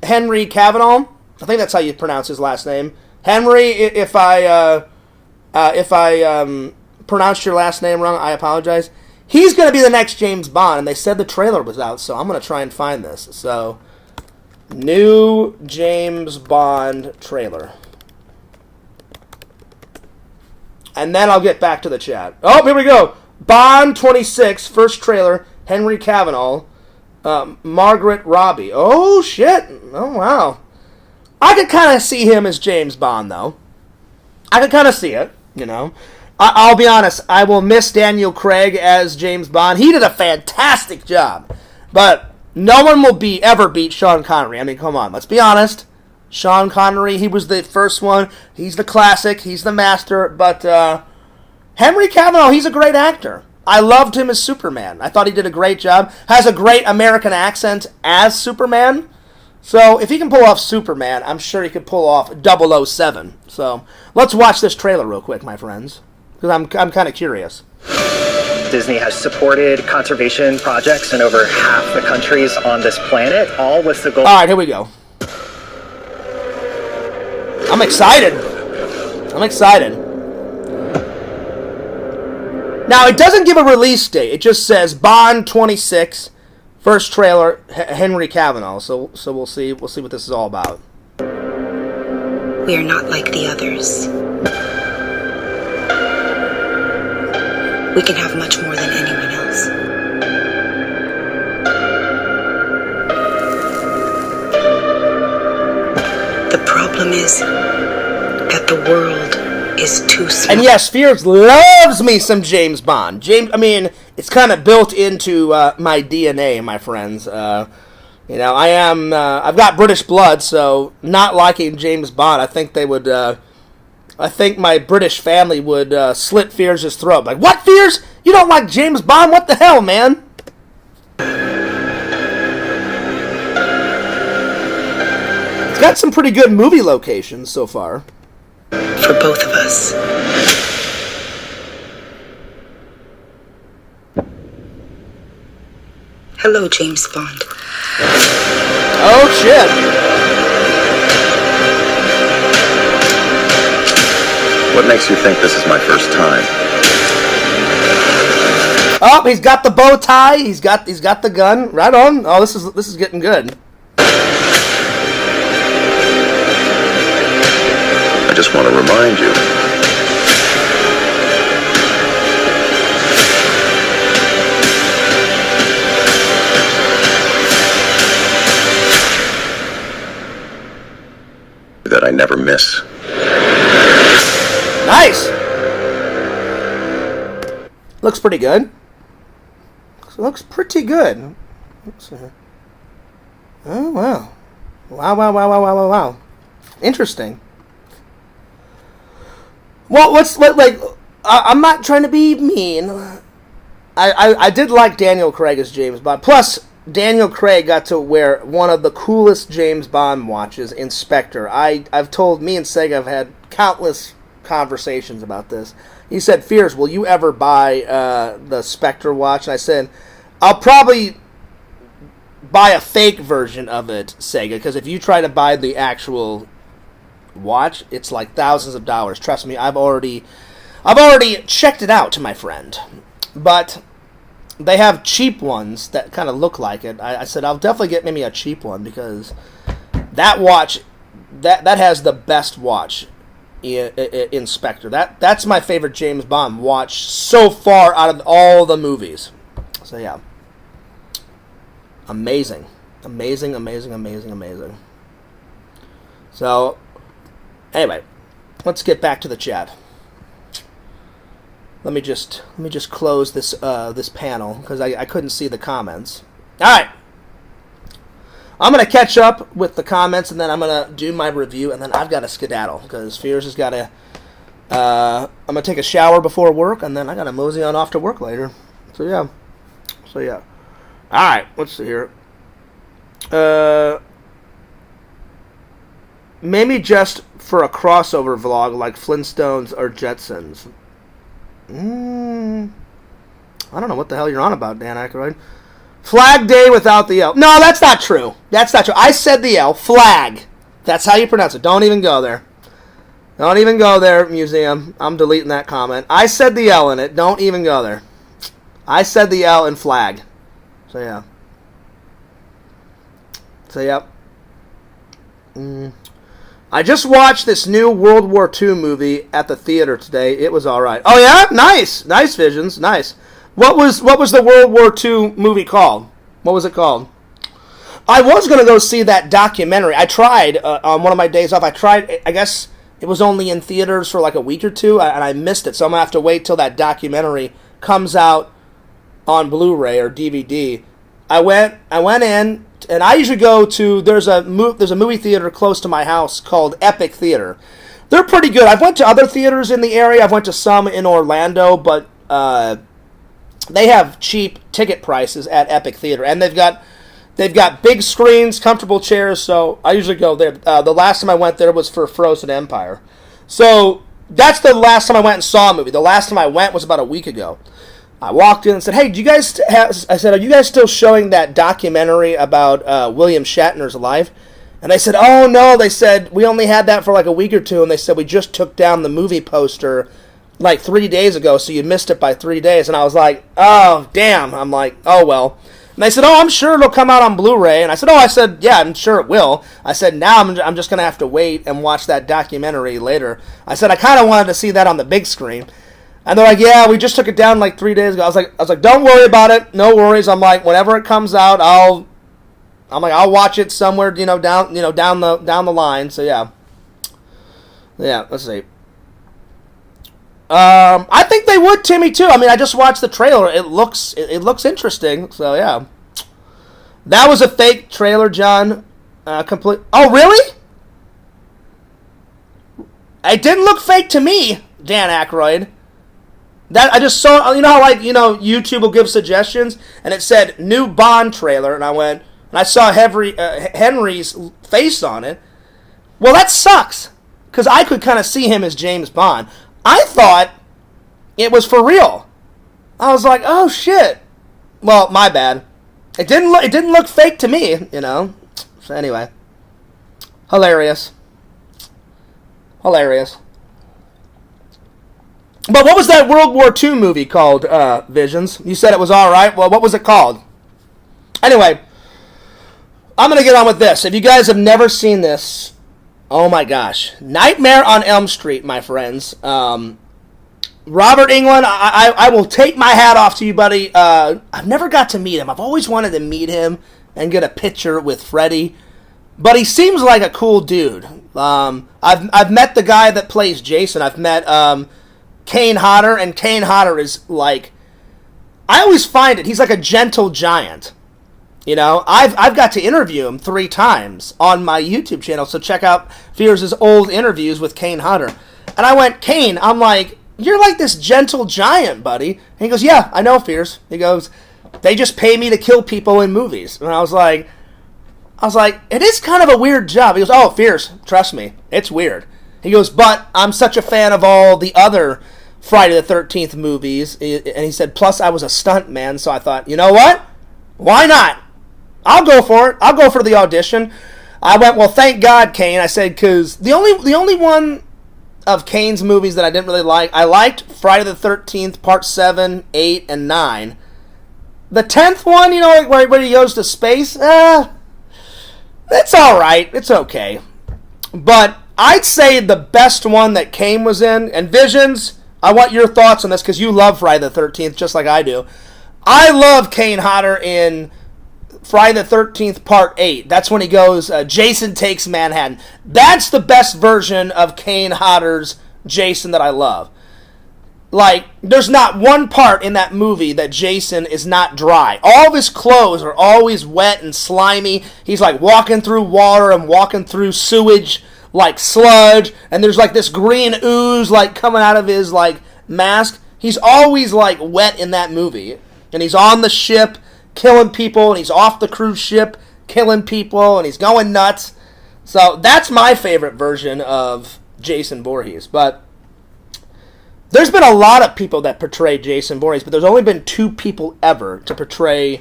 Speaker 1: Henry Cavill, I think that's how you pronounce his last name. Henry, if I pronounced your last name wrong, I apologize. He's going to be the next James Bond, and they said the trailer was out, so I'm going to try and find this. So, new James Bond trailer. And then I'll get back to the chat. Oh, here we go. Bond 26, first trailer, Henry Cavill, Margaret Robbie. Oh, shit. Oh, wow. I could kind of see him as James Bond, though. I could kind of see it, I'll be honest, I will miss Daniel Craig as James Bond. He did a fantastic job. But no one will ever beat Sean Connery. I mean, come on, let's be honest. Sean Connery, he was the first one. He's the classic. He's the master. But Henry Cavill, he's a great actor. I loved him as Superman. I thought he did a great job. Has a great American accent as Superman. So if he can pull off Superman, I'm sure he could pull off 007. So let's watch this trailer real quick, my friends, because I'm kind of curious.
Speaker 6: Disney has supported conservation projects in over half the countries on this planet, all with the goal...
Speaker 1: All right, here we go. I'm excited. I'm excited. Now, it doesn't give a release date. It just says Bond 26, first trailer, Henry Cavill. So we'll see what this is all about.
Speaker 7: We are not like the others. We can have much more than anyone else. The problem is that the world is too small.
Speaker 1: And yes, Fears loves me some James Bond. It's kind of built into my DNA, my friends. I've got British blood, so not liking James Bond, I think they would. I think my British family would slit Fears' throat. Like, what, Fears? You don't like James Bond? What the hell, man? It's got some pretty good movie locations so far.
Speaker 7: For both of us. Hello, James Bond.
Speaker 1: Oh, shit.
Speaker 5: What makes you think this is my first time?
Speaker 1: Oh, he's got the bow tie. He's got the gun. Right on. Oh, this is getting good.
Speaker 5: I just want to remind you. That I never miss.
Speaker 1: Nice. Looks pretty good. Looks pretty good. Oh, wow. Wow. Interesting. Well, I'm not trying to be mean. I did like Daniel Craig as James Bond. Plus, Daniel Craig got to wear one of the coolest James Bond watches in Spectre. I've told me and Sega have had countless conversations about this. He said, Fears, will you ever buy the Spectre watch? And I said, I'll probably buy a fake version of it, Sega, because if you try to buy the actual watch, it's like thousands of dollars. Trust me, I've already checked it out, my friend. But they have cheap ones that kind of look like it. I said I'll definitely get maybe a cheap one, because that watch that has the best watch in Spectre. That's my favorite James Bond watch so far out of all the movies. So yeah, amazing. So anyway, let's get back to the chat. Let me just close this this panel because I couldn't see the comments. All right, I'm gonna catch up with the comments and then I'm gonna do my review and then I've got to skedaddle because Fears has got to. I'm gonna take a shower before work and then I gotta mosey on off to work later. So yeah. All right, let's see here. Maybe just for a crossover vlog like Flintstones or Jetsons. I don't know what the hell you're on about, Dan Aykroyd. Flag Day without the L. No, that's not true. I said the L. Flag. That's how you pronounce it. Don't even go there. Don't even go there, museum. I'm deleting that comment. I said the L in it. Don't even go there. I said the L in flag. So, yeah. Yep. I just watched this new World War II movie at the theater today. It was all right. Oh yeah, nice Visions, nice. What was the World War II movie called? What was it called? I was gonna go see that documentary. I tried on one of my days off. I guess it was only in theaters for like a week or two, and I missed it. So I'm gonna have to wait till that documentary comes out on Blu-ray or DVD. I went in. And I usually go to there's a movie theater close to my house called Epic Theater. they're pretty good. I've went to other theaters in the area. I've went to some in Orlando, but they have cheap ticket prices at Epic Theater, and they've got big screens, comfortable chairs. So I usually go there. The last time I went there was for Frozen Empire. So that's the last time I went and saw a movie. The last time I went was about a week ago. I walked in and said, "Hey, do you guys I said, "Are you guys still showing that documentary about William Shatner's life?" And they said, "Oh no," they said, "we only had that for like a week or two." And they said, "We just took down the movie poster like 3 days ago, so you missed it by 3 days." And I was like, "Oh, damn." I'm like, "Oh, well." And they said, "Oh, I'm sure it'll come out on Blu-ray." And I said, "Yeah, I'm sure it will." I said, "Now I'm just going to have to wait and watch that documentary later." I said, "I kind of wanted to see that on the big screen." And they're like, "Yeah, we just took it down like 3 days ago." I was like, "Don't worry about it. No worries." I'm like, "Whenever it comes out, I'll watch it somewhere, down the line." So yeah, let's see. I think they would, Timmy, too. I mean, I just watched the trailer. It looks interesting. So yeah, that was a fake trailer, John. Complete. Oh, really? It didn't look fake to me, Dan Aykroyd. That I just saw. How YouTube will give suggestions, and it said new Bond trailer, and I went and I saw Henry's face on it. Well, that sucks because I could kind of see him as James Bond. I thought it was for real. I was like, "Oh shit." Well, my bad. It didn't look fake to me, So anyway, hilarious. But what was that World War II movie called, Visions? You said it was all right. Well, what was it called? Anyway, I'm going to get on with this. If you guys have never seen this, oh my gosh. Nightmare on Elm Street, my friends. Robert Englund, I will take my hat off to you, buddy. I've never got to meet him. I've always wanted to meet him and get a picture with Freddy. But he seems like a cool dude. I've met the guy that plays Jason. I've met Kane Hodder, and Kane Hodder is like, I always find it, he's like a gentle giant. I've got to interview him 3 times on my YouTube channel, so check out Fears' old interviews with Kane Hodder. And I went, "Kane," I'm like, "You're like this gentle giant, buddy." And he goes, "Yeah, I know, Fears." He goes, "They just pay me to kill people in movies." And I was like, "It is kind of a weird job." He goes, "Oh, Fears, trust me, it's weird." He goes, "But I'm such a fan of all the other Friday the 13th movies." And he said, "Plus I was a stunt man, so I thought, you know what? Why not? I'll go for it. I'll go for the audition." I went, "Well, thank God, Kane." I said, because the only one of Kane's movies that I didn't really like, I liked Friday the 13th, Part 7, 8, and 9. The 10th one, where he goes to space, it's alright. It's okay. But I'd say the best one that Kane was in, and Visions, I want your thoughts on this because you love Friday the 13th just like I do. I love Kane Hodder in Friday the 13th Part 8. That's when he goes, Jason Takes Manhattan. That's the best version of Kane Hodder's Jason that I love. Like, there's not one part in that movie that Jason is not dry. All of his clothes are always wet and slimy. He's like walking through water and walking through sewage like sludge, and there's like this green ooze like coming out of his like mask. He's always like wet in that movie, and he's on the ship killing people, and he's off the cruise ship killing people, and he's going nuts. So that's my favorite version of Jason Voorhees. But there's been a lot of people that portray Jason Voorhees, but there's only been 2 people ever to portray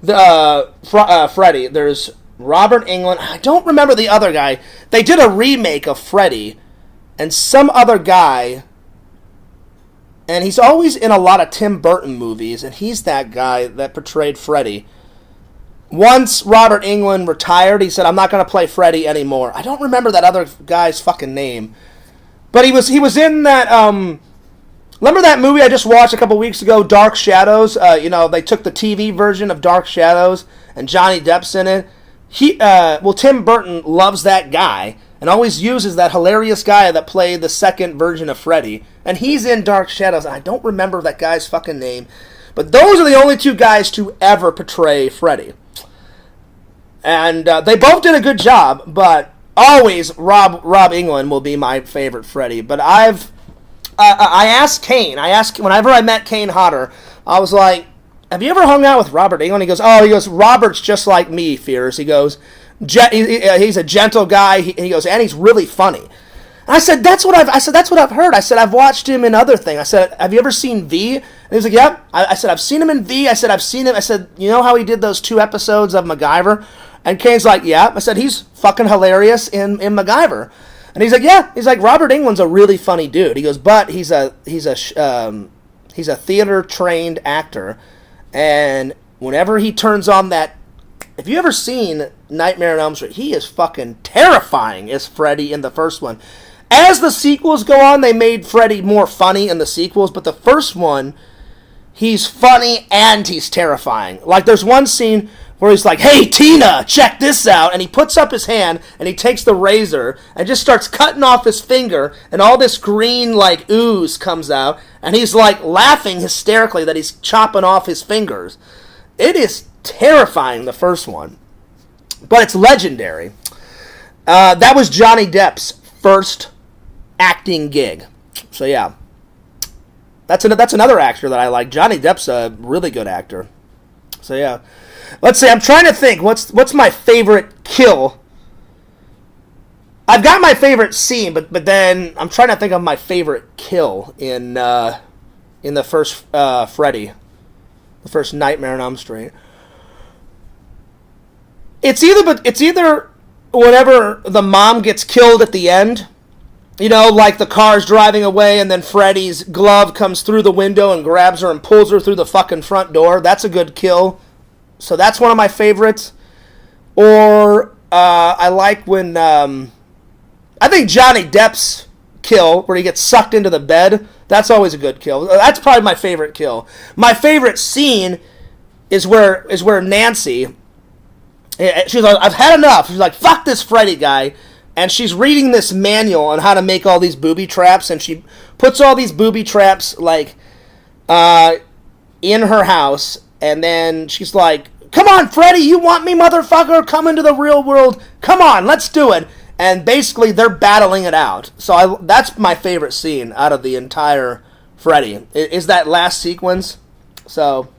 Speaker 1: Freddy. There's Robert Englund. I don't remember the other guy. They did a remake of Freddy, and some other guy, and he's always in a lot of Tim Burton movies, and he's that guy that portrayed Freddy. Once Robert Englund retired, he said, "I'm not going to play Freddy anymore." I don't remember that other guy's fucking name. But he was in that, remember that movie I just watched a couple weeks ago, Dark Shadows? They took the TV version of Dark Shadows, and Johnny Depp's in it. Tim Burton loves that guy, and always uses that hilarious guy that played the second version of Freddy. And he's in Dark Shadows, and I don't remember that guy's fucking name. But those are the only 2 guys to ever portray Freddy. And they both did a good job, but always Rob England will be my favorite Freddy. But I asked Kane. Whenever I met Kane Hodder, I was like, have you ever hung out with Robert England? He goes, Robert's just like me, Fears. He goes, he's a gentle guy. He goes, and he's really funny. And I said, that's what I've heard. I said, I've watched him in other things. I said, have you ever seen V? And he was like, yep. I said, I've seen him in V. I said, I've seen him. I said, you know how he did those 2 episodes of MacGyver? And Kane's like, yeah. I said, he's fucking hilarious in MacGyver. And he's like, yeah. He's like, Robert England's a really funny dude. He goes, but he's a theater trained actor. And whenever he turns on that, if you ever seen Nightmare on Elm Street, he is fucking terrifying as Freddy in the first one. As the sequels go on, they made Freddy more funny in the sequels, but the first one, he's funny and he's terrifying. Like, there's one scene where he's like, hey, Tina, check this out, and he puts up his hand, and he takes the razor, and just starts cutting off his finger, and all this green, like, ooze comes out, and he's, like, laughing hysterically that he's chopping off his fingers. It is terrifying, the first one. But it's legendary. That was Johnny Depp's first acting gig. So yeah, that's another actor that I like. Johnny Depp's a really good actor. So yeah, let's see. I'm trying to think. What's my favorite kill? I've got my favorite scene, but then I'm trying to think of my favorite kill in the first Freddy, the first Nightmare on Elm Street. It's either whenever the mom gets killed at the end. You know, like the car's driving away and then Freddy's glove comes through the window and grabs her and pulls her through the fucking front door. That's a good kill. So that's one of my favorites. Or I like when... I think Johnny Depp's kill, where he gets sucked into the bed, that's always a good kill. That's probably my favorite kill. My favorite scene is where Nancy... She's like, I've had enough. She's like, fuck this Freddy guy. And she's reading this manual on how to make all these booby traps, and she puts all these booby traps, like, in her house, and then she's like, come on, Freddy, you want me, motherfucker? Come into the real world. Come on, let's do it. And basically, they're battling it out. So that's my favorite scene out of the entire Freddy, is that last sequence. So,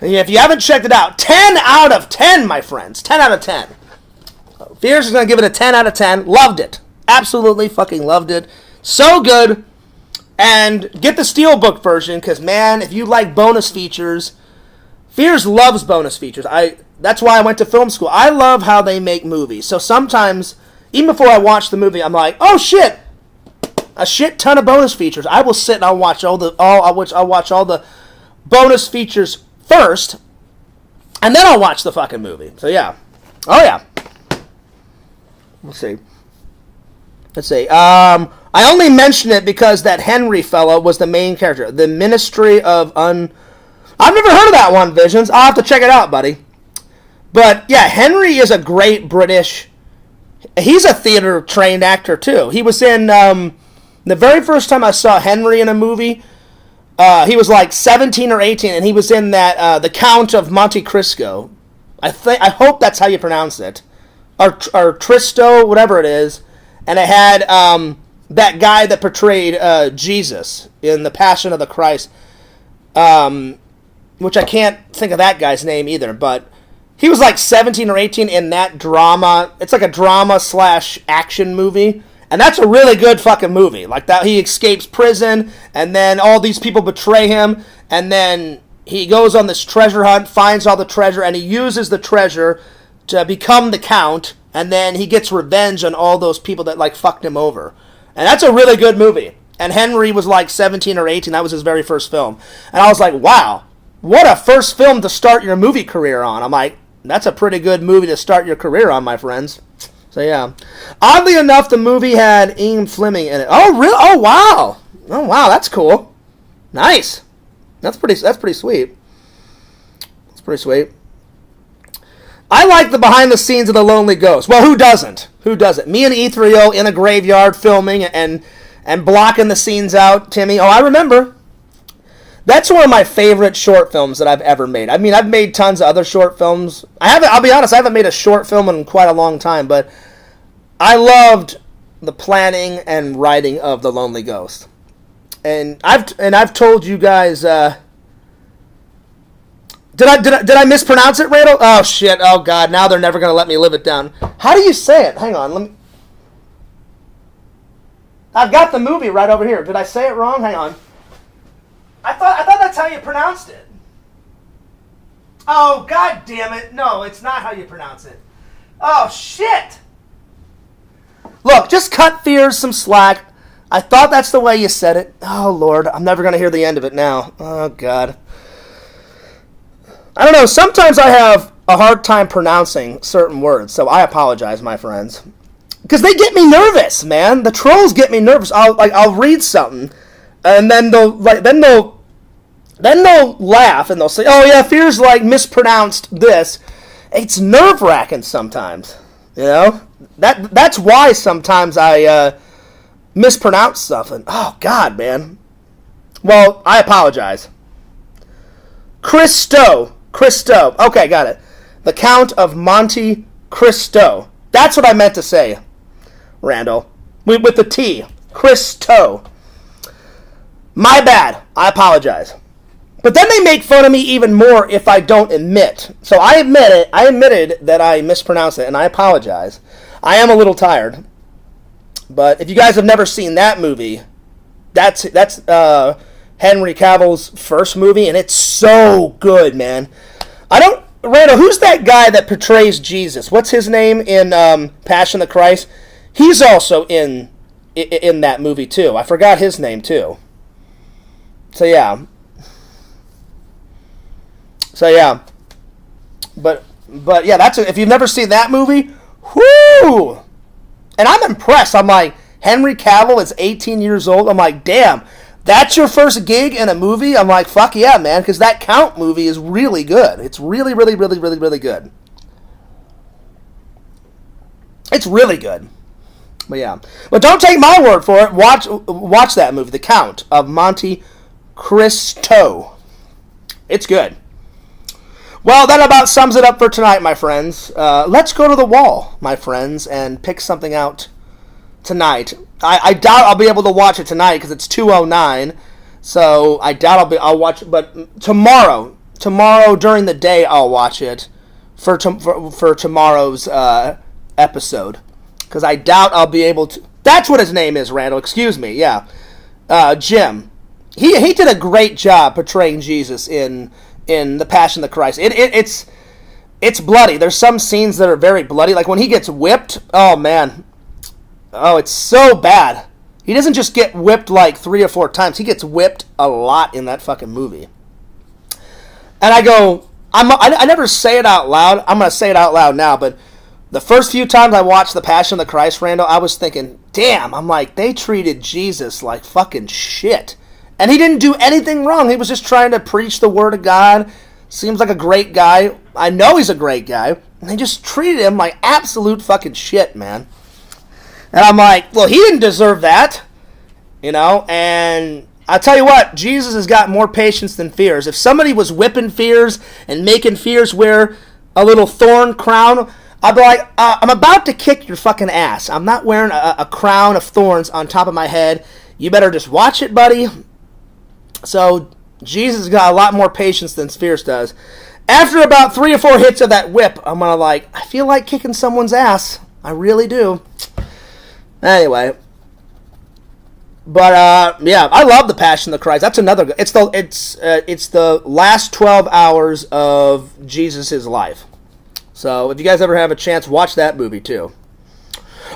Speaker 1: if you haven't checked it out, 10 out of 10, my friends. 10 out of 10. Fierce is going to give it a 10 out of 10. Loved it. Absolutely fucking loved it. So good. And get the Steelbook version, because, man, if you like bonus features, Fierce loves bonus features. That's why I went to film school. I love how they make movies. So sometimes, even before I watch the movie, I'm like, oh, shit. A shit ton of bonus features. I will sit and I'll watch all the bonus features first, and then I'll watch the fucking movie. So, yeah. Oh, yeah. Let's see. I only mention it because that Henry fellow was the main character. The Ministry of I've never heard of that one, Visions. I'll have to check it out, buddy. But, yeah, Henry is a great British... He's a theater-trained actor, too. He was in... the very first time I saw Henry in a movie, he was like 17 or 18, and he was in that The Count of Monte Cristo. I hope that's how you pronounce it. Or Tristo, whatever it is, and it had that guy that portrayed Jesus in The Passion of the Christ, which I can't think of that guy's name either, but he was like 17 or 18 in that drama. It's like a drama/action movie, and that's a really good fucking movie. Like that, he escapes prison, and then all these people betray him, and then he goes on this treasure hunt, finds all the treasure, and he uses the treasure to become the Count, and then he gets revenge on all those people that, like, fucked him over. And that's a really good movie. And Henry was, like, 17 or 18. That was his very first film. And I was like, wow, what a first film to start your movie career on. I'm like, that's a pretty good movie to start your career on, my friends. So, yeah. Oddly enough, the movie had Ian Fleming in it. Oh, really? Oh, wow. Oh, wow, that's cool. Nice. That's pretty sweet. That's pretty sweet. I like the behind the scenes of The Lonely Ghost. Well, who doesn't? Who doesn't? Me and E3O in a graveyard filming and blocking the scenes out, Timmy. Oh, I remember. That's one of my favorite short films that I've ever made. I mean, I've made tons of other short films. I'll be honest, I haven't made a short film in quite a long time, but I loved the planning and writing of The Lonely Ghost. And I've told you guys, did I mispronounce it, Randall? Oh shit! Oh god! Now they're never gonna let me live it down. How do you say it? Hang on, let me. I've got the movie right over here. Did I say it wrong? Hang on. I thought that's how you pronounced it. Oh god damn it! No, it's not how you pronounce it. Oh shit! Look, just cut Fears some slack. I thought that's the way you said it. Oh lord, I'm never gonna hear the end of it now. Oh god. I don't know, sometimes I have a hard time pronouncing certain words, so I apologize, my friends. Because they get me nervous, man. The trolls get me nervous. I'll read something, and then they'll laugh and they'll say, "Oh yeah, Fear's like mispronounced this." It's nerve-wracking sometimes, you know. That's why sometimes I mispronounce something. Oh God, man. Well, I apologize. Cristo. Okay, got it. The Count of Monte Cristo. That's what I meant to say, Randall. With the T. Cristo. My bad. I apologize. But then they make fun of me even more if I don't admit. So I admit it. I admitted that I mispronounced it, and I apologize. I am a little tired. But if you guys have never seen that movie, that's Henry Cavill's first movie, and it's so good, man. Randall, who's that guy that portrays Jesus? What's his name in Passion of the Christ? He's also in that movie, too. I forgot his name, too. So, yeah. But yeah, if you've never seen that movie, whoo! And I'm impressed. I'm like, Henry Cavill is 18 years old. I'm like, damn, that's your first gig in a movie? I'm like, fuck yeah, man, because that Count movie is really good. It's really, really, really, really, really good. It's really good. But yeah. But don't take my word for it. Watch that movie, The Count of Monte Cristo. It's good. Well, that about sums it up for tonight, my friends. Let's go to the wall, my friends, and pick something out tonight. I doubt I'll be able to watch it tonight because it's 2:09. So I doubt I'll watch it. But tomorrow during the day, I'll watch it for tomorrow's episode. Because I doubt I'll be able to. That's what his name is, Randall. Excuse me. Yeah, Jim. He did a great job portraying Jesus in The Passion of the Christ. It's bloody. There's some scenes that are very bloody. Like when he gets whipped. Oh man. Oh, it's so bad. He doesn't just get whipped like 3 or 4 times. He gets whipped a lot in that fucking movie. And I never say it out loud. I'm going to say it out loud now, but the first few times I watched The Passion of the Christ, Randall, I was thinking, damn, I'm like, they treated Jesus like fucking shit. And he didn't do anything wrong. He was just trying to preach the word of God. Seems like a great guy. I know he's a great guy. And they just treated him like absolute fucking shit, man. And I'm like, well, he didn't deserve that, you know, and I'll tell you what, Jesus has got more patience than Fears. If somebody was whipping Fears and making Fears wear a little thorn crown, I'd be like, I'm about to kick your fucking ass. I'm not wearing a crown of thorns on top of my head. You better just watch it, buddy. So Jesus has got a lot more patience than Fears does. After about 3 or 4 hits of that whip, I'm going to I feel like kicking someone's ass. I really do. Anyway, but yeah, I love The Passion of the Christ. That's another. It's the last 12 hours of Jesus' life. So if you guys ever have a chance, watch that movie too.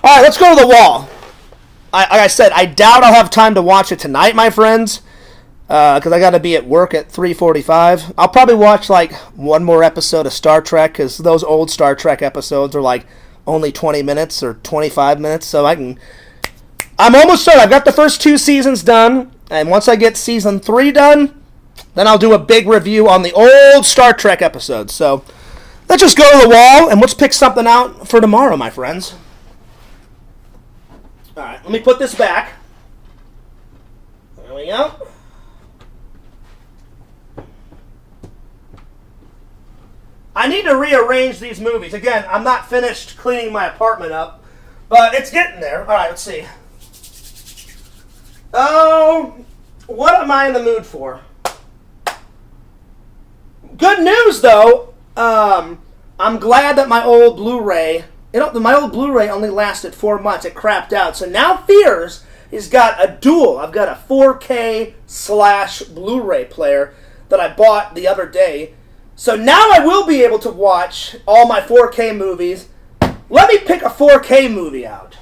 Speaker 1: All right, let's go to the wall. Like I said, I doubt I'll have time to watch it tonight, my friends, because I got to be at work at 3:45. I'll probably watch like one more episode of Star Trek because those old Star Trek episodes are like only 20 minutes or 25 minutes, so I'm almost done. I've got the first 2 seasons done, and once I get season 3 done, then I'll do a big review on the old Star Trek episodes. So let's just go to the wall, and let's pick something out for tomorrow, my friends. Alright, let me put this back. There we go. I need to rearrange these movies. Again, I'm not finished cleaning my apartment up, But it's getting there. All right, let's see. Oh, what am I in the mood for? Good news, though. I'm glad that my old Blu-ray, my old Blu-ray only lasted 4 months. It crapped out. So now Fears has got a dual. I've got a 4K / Blu-ray player that I bought the other day. So now I will be able to watch all my 4K movies. Let me pick a 4K movie out.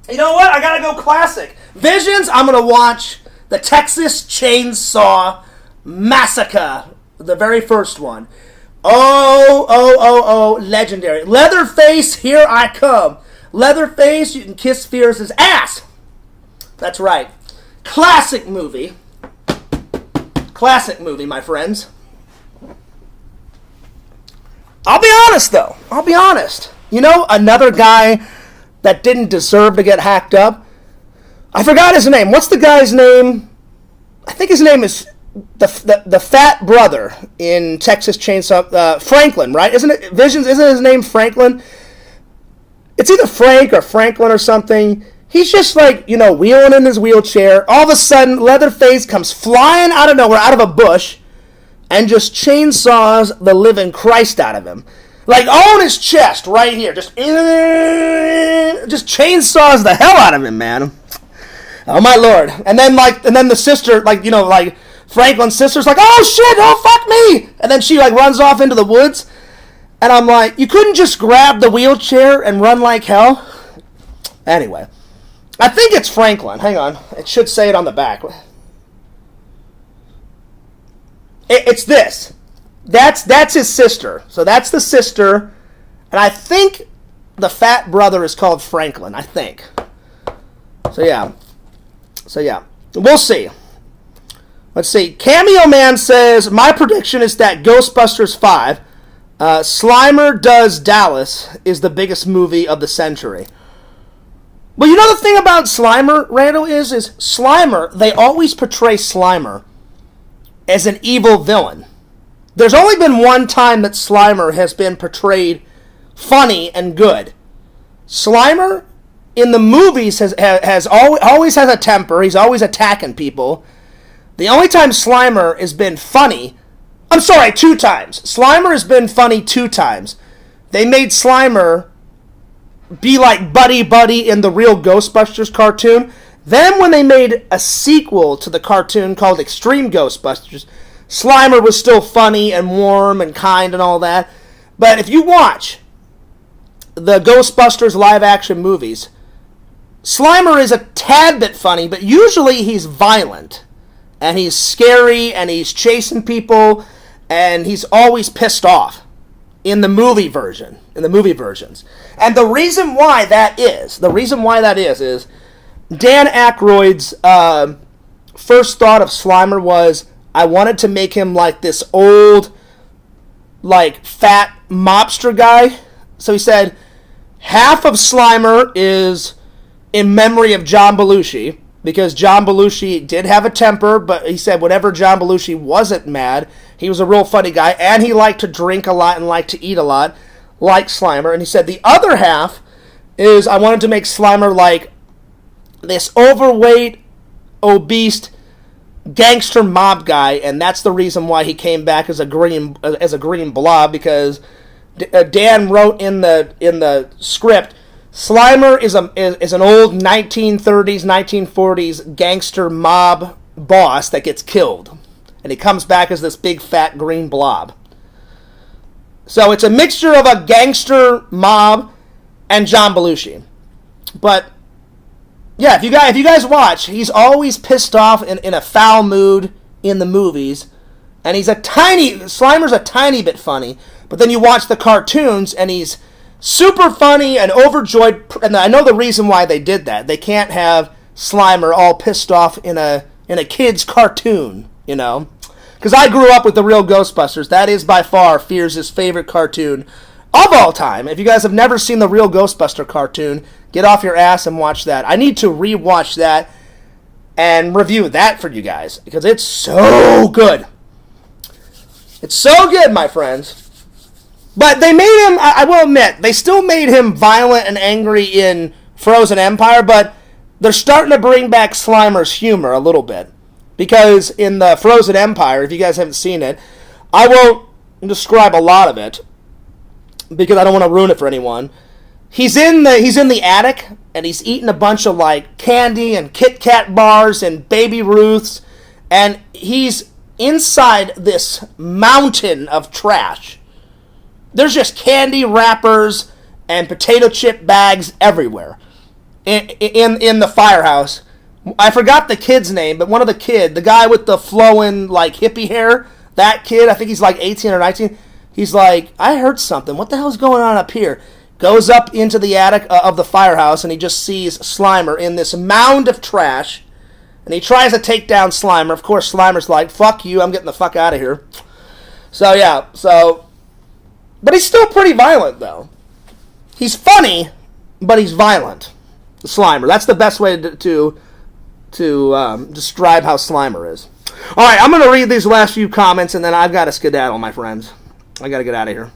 Speaker 1: You know what? I gotta go classic. Visions, I'm gonna watch the Texas Chainsaw Massacre, the very first one. Oh, legendary. Leatherface, here I come. Leatherface, you can kiss Fears' ass. That's right. Classic movie. Classic movie, my friends. I'll be honest, though. I'll be honest. You know, another guy that didn't deserve to get hacked up? I forgot his name. What's the guy's name? I think his name is the fat brother in Texas Chainsaw, Franklin, right? Isn't it Visions? Isn't his name Franklin? It's either Frank or Franklin or something. He's just like, wheeling in his wheelchair. All of a sudden, Leatherface comes flying out of nowhere, out of a bush, and just chainsaws the living Christ out of him. Like, on his chest, right here. Just chainsaws the hell out of him, man. Oh, my Lord. And then the sister, Franklin's sister's like, oh, shit, oh, fuck me. And then she, runs off into the woods. And I'm like, you couldn't just grab the wheelchair and run like hell? Anyway. I think it's Franklin. Hang on. It should say it on the back. It's this. That's his sister. So that's the sister. And I think the fat brother is called Franklin. I think. So yeah. We'll see. Let's see. Cameo Man says, my prediction is that Ghostbusters 5, Slimer Does Dallas, is the biggest movie of the century. Well, you know the thing about Slimer, Randall, is Slimer, they always portray Slimer as an evil villain. There's only been one time that Slimer has been portrayed funny and good. Slimer, in the movies, has always has a temper. He's always attacking people. The only time Slimer has been funny, 2 times. Slimer has been funny 2 times. They made Slimer be like Buddy in the real Ghostbusters cartoon. Then when they made a sequel to the cartoon called Extreme Ghostbusters, Slimer was still funny and warm and kind and all that. But if you watch the Ghostbusters live-action movies, Slimer is a tad bit funny, but usually he's violent. And he's scary, and he's chasing people, and he's always pissed off in the movie versions. And the reason why that is Dan Aykroyd's first thought of Slimer was, I wanted to make him like this old, fat mobster guy. So he said, half of Slimer is in memory of John Belushi, because John Belushi did have a temper, but he said whenever John Belushi wasn't mad, he was a real funny guy, and he liked to drink a lot and liked to eat a lot, like Slimer. And he said the other half is, I wanted to make Slimer like this overweight, obese gangster mob guy, and that's the reason why he came back as a green blob, because Dan wrote in the script, Slimer is an old 1930s, 1940s gangster mob boss that gets killed, and he comes back as this big fat green blob. So it's a mixture of a gangster mob and John Belushi. But yeah, if you guys watch, he's always pissed off in a foul mood in the movies, and Slimer's a tiny bit funny, but then you watch the cartoons and he's super funny and overjoyed, and I know the reason why they did that. They can't have Slimer all pissed off in a kid's cartoon, Because I grew up with the real Ghostbusters. That is by far Fears' favorite cartoon of all time. If you guys have never seen the real Ghostbuster cartoon, get off your ass and watch that. I need to rewatch that and review that for you guys, because it's so good. It's so good, my friends. But they made him, I will admit, they still made him violent and angry in Frozen Empire, but they're starting to bring back Slimer's humor a little bit. Because in the Frozen Empire, if you guys haven't seen it, I won't describe a lot of it, because I don't want to ruin it for anyone. He's in the attic, and he's eating a bunch of, like, candy and Kit Kat bars and Baby Ruths, and he's inside this mountain of trash. There's just candy wrappers and potato chip bags everywhere in the firehouse. I forgot the kid's name, but the guy with the flowing, like, hippie hair, that kid, I think he's like 18 or 19, he's like, I heard something. What the hell's going on up here? Goes up into the attic of the firehouse, and he just sees Slimer in this mound of trash, and he tries to take down Slimer. Of course, Slimer's like, fuck you, I'm getting the fuck out of here. So, yeah, but he's still pretty violent, though. He's funny, but he's violent. Slimer. That's the best way to describe how Slimer is. Alright, I'm going to read these last few comments, and then I've got to skedaddle, my friends. I got to get out of here.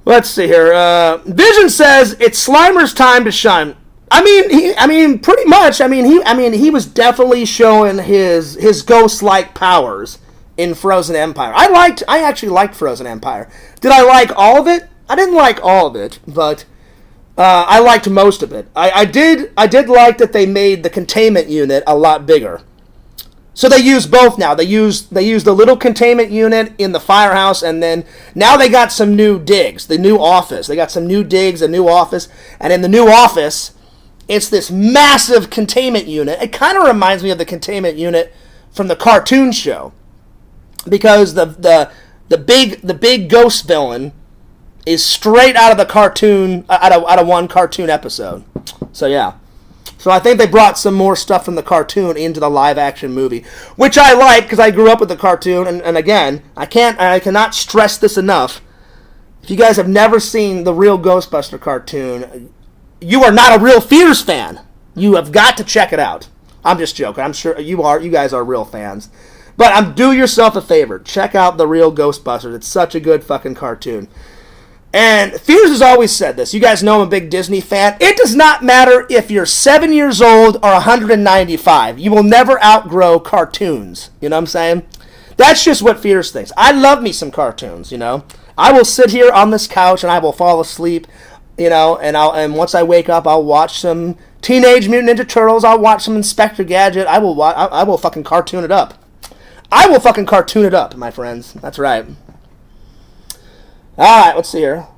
Speaker 1: Let's see here. Vision says, it's Slimer's time to shine. Pretty much. He was definitely showing his ghost-like powers in Frozen Empire. I actually liked Frozen Empire. Did I like all of it? I didn't like all of it, but I liked most of it. I did like that they made the containment unit a lot bigger. So they use both now. They use the little containment unit in the firehouse, and then now they got some new digs, the new office. They got some new digs, a new office, and in the new office, it's this massive containment unit. It kind of reminds me of the containment unit from the cartoon show, because the big ghost villain is straight out of the cartoon, out of one cartoon episode. So yeah. So I think they brought some more stuff from the cartoon into the live-action movie, which I like because I grew up with the cartoon. And again, I cannot stress this enough. If you guys have never seen the real Ghostbuster cartoon, you are not a real Fears fan. You have got to check it out. I'm just joking. I'm sure you are. You guys are real fans. But do yourself a favor. Check out the real Ghostbusters. It's such a good fucking cartoon. And Fears has always said this. You guys know I'm a big Disney fan. It does not matter if you're 7 years old or 195. You will never outgrow cartoons. You know what I'm saying? That's just what Fears thinks. I love me some cartoons, you know. I will sit here on this couch and I will fall asleep, you know, and once I wake up, I'll watch some Teenage Mutant Ninja Turtles. I'll watch some Inspector Gadget. I will fucking cartoon it up. I will fucking cartoon it up, my friends. That's right. Alright, let's see here.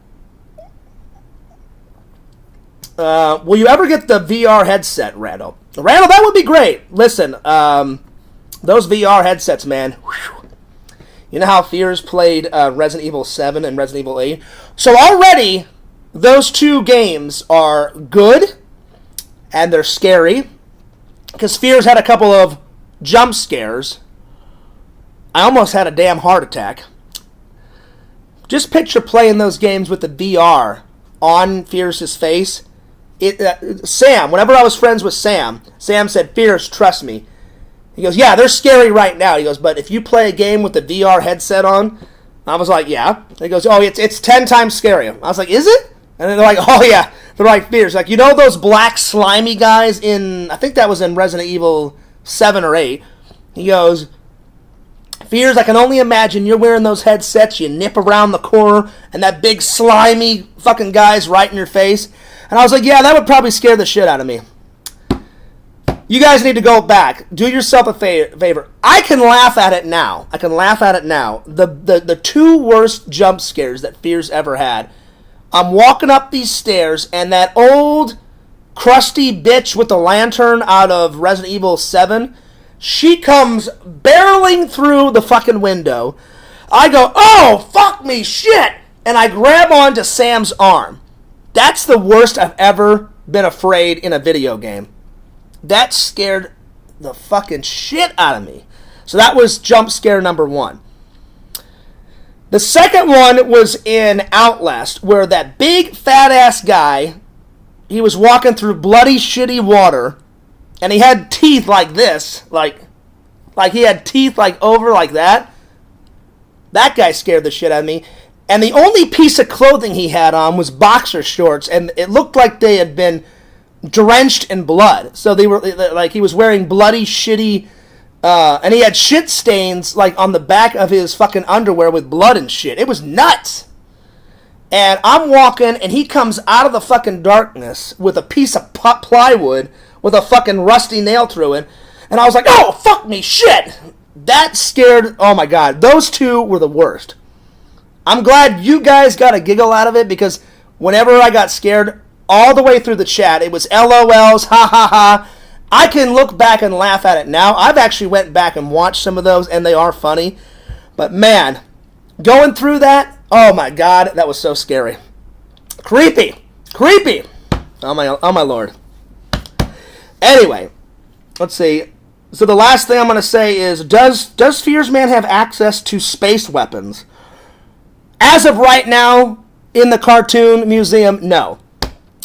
Speaker 1: Will you ever get the VR headset, Randall? Randall, that would be great. Listen, those VR headsets, man. Whew. You know how Fears played Resident Evil 7 and Resident Evil 8? So already, those two games are good, and they're scary, because Fears had a couple of jump scares. I almost had a damn heart attack. Just picture playing those games with the VR on Fierce's face. Sam, whenever I was friends with Sam said, Fierce, trust me. He goes, yeah, they're scary right now. He goes, but if you play a game with the VR headset on, I was like, yeah. He goes, oh, it's 10 times scarier. I was like, is it? And then they're like, oh, yeah. They're like, Fierce. Like, you know those black slimy guys in, I think that was in Resident Evil 7 or 8. He goes, Fears, I can only imagine you're wearing those headsets, you nip around the corner, and that big slimy fucking guy's right in your face. And I was like, yeah, that would probably scare the shit out of me. You guys need to go back. Do yourself a favor. I can laugh at it now. The two worst jump scares that Fears ever had. I'm walking up these stairs, and that old crusty bitch with the lantern out of Resident Evil 7... she comes barreling through the fucking window. I go, oh, fuck me, shit! And I grab onto Sam's arm. That's the worst I've ever been afraid in a video game. That scared the fucking shit out of me. So that was jump scare number 1. The second one was in Outlast, where that big fat-ass guy, he was walking through bloody, shitty water, and he had teeth like this, like he had teeth like over like that. That guy scared the shit out of me. And the only piece of clothing he had on was boxer shorts, and it looked like they had been drenched in blood. So they were like, he was wearing bloody, shitty, and he had shit stains like on the back of his fucking underwear with blood and shit. It was nuts. And I'm walking, and he comes out of the fucking darkness with a piece of plywood with a fucking rusty nail through it. And I was like, oh, fuck me, shit. That scared, oh my God. Those two were the worst. I'm glad you guys got a giggle out of it, because whenever I got scared, all the way through the chat, it was LOLs, ha ha ha. I can look back and laugh at it now. I've actually went back and watched some of those, and they are funny. But man, going through that, oh my God, that was so scary. Creepy. Oh my Lord. Anyway, let's see. So the last thing I'm going to say is, does Fears Man have access to space weapons? As of right now, in the cartoon museum, no.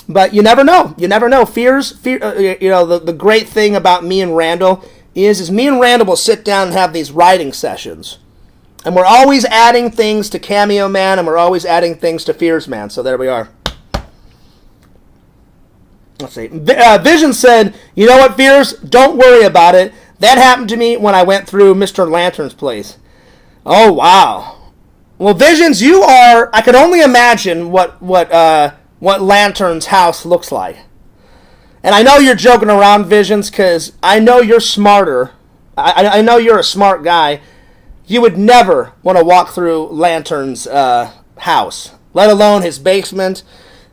Speaker 1: But you never know. You never know. The great thing about me and Randall is me and Randall will sit down and have these writing sessions. And we're always adding things to Cameo Man, and we're always adding things to Fears Man. So there we are. Let's see. Vision said, you know what, Fears? Don't worry about it. That happened to me when I went through Mr. Lantern's place. Oh, wow. Well, Visions, you are... I can only imagine what Lantern's house looks like. And I know you're joking around, Visions, because I know you're smarter. I know you're a smart guy. You would never want to walk through Lantern's house, let alone his basement,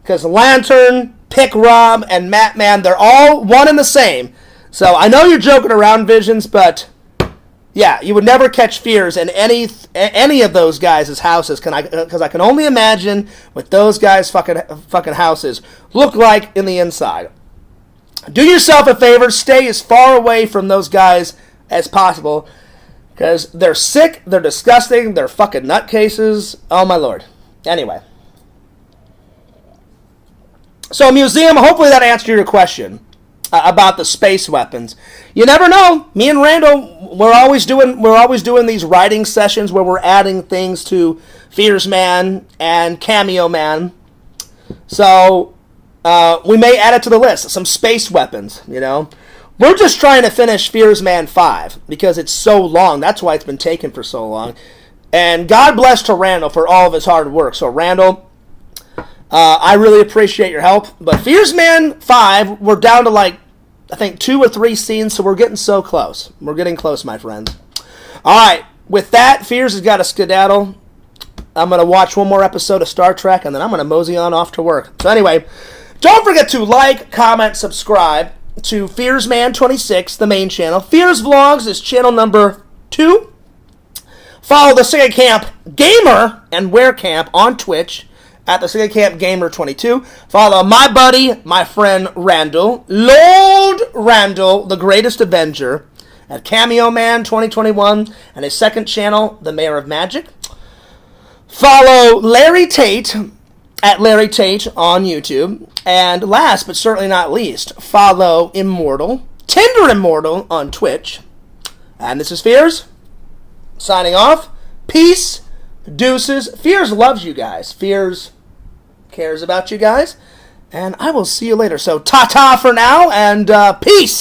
Speaker 1: because Lantern, Pick Rob, and Matt Man, they're all one and the same. So I know you're joking around, Visions, but... yeah, you would never catch Fears in any of those guys' houses, because I can only imagine what those guys' fucking houses look like in the inside. Do yourself a favor, stay as far away from those guys as possible, because they're sick, they're disgusting, they're fucking nutcases. Oh my Lord. Anyway. So museum, hopefully that answered your question. About the space weapons. You never know. Me and Randall, we're always doing these writing sessions where we're adding things to Fears Man and Cameo Man. So we may add it to the list. Some space weapons, you know. We're just trying to finish Fears Man 5 because it's so long. That's why it's been taken for so long. And God bless to Randall for all of his hard work. So Randall, I really appreciate your help. But Fears Man 5, we're down to I think 2 or 3 scenes, so we're getting so close. We're getting close, my friends. Alright, with that, Fears has got a skedaddle. I'm going to watch one more episode of Star Trek, and then I'm going to mosey on off to work. So anyway, don't forget to like, comment, subscribe to Fears Man 26, the main channel. Fears Vlogs is channel number 2. Follow the Sega Camp Gamer and Wear Camp on Twitch at the Sega Camp Gamer 22. Follow my buddy, my friend Randall, Lord Randall, the Greatest Avenger, at Cameo Man 2021, and his second channel, The Mayor of Magic. Follow Larry Tate at Larry Tate on YouTube. And last but certainly not least, follow Immortal, Tinder Immortal on Twitch. And this is Fears, signing off. Peace, deuces. Fears loves you guys. Fears cares about you guys. And I will see you later. So ta-ta for now, and peace.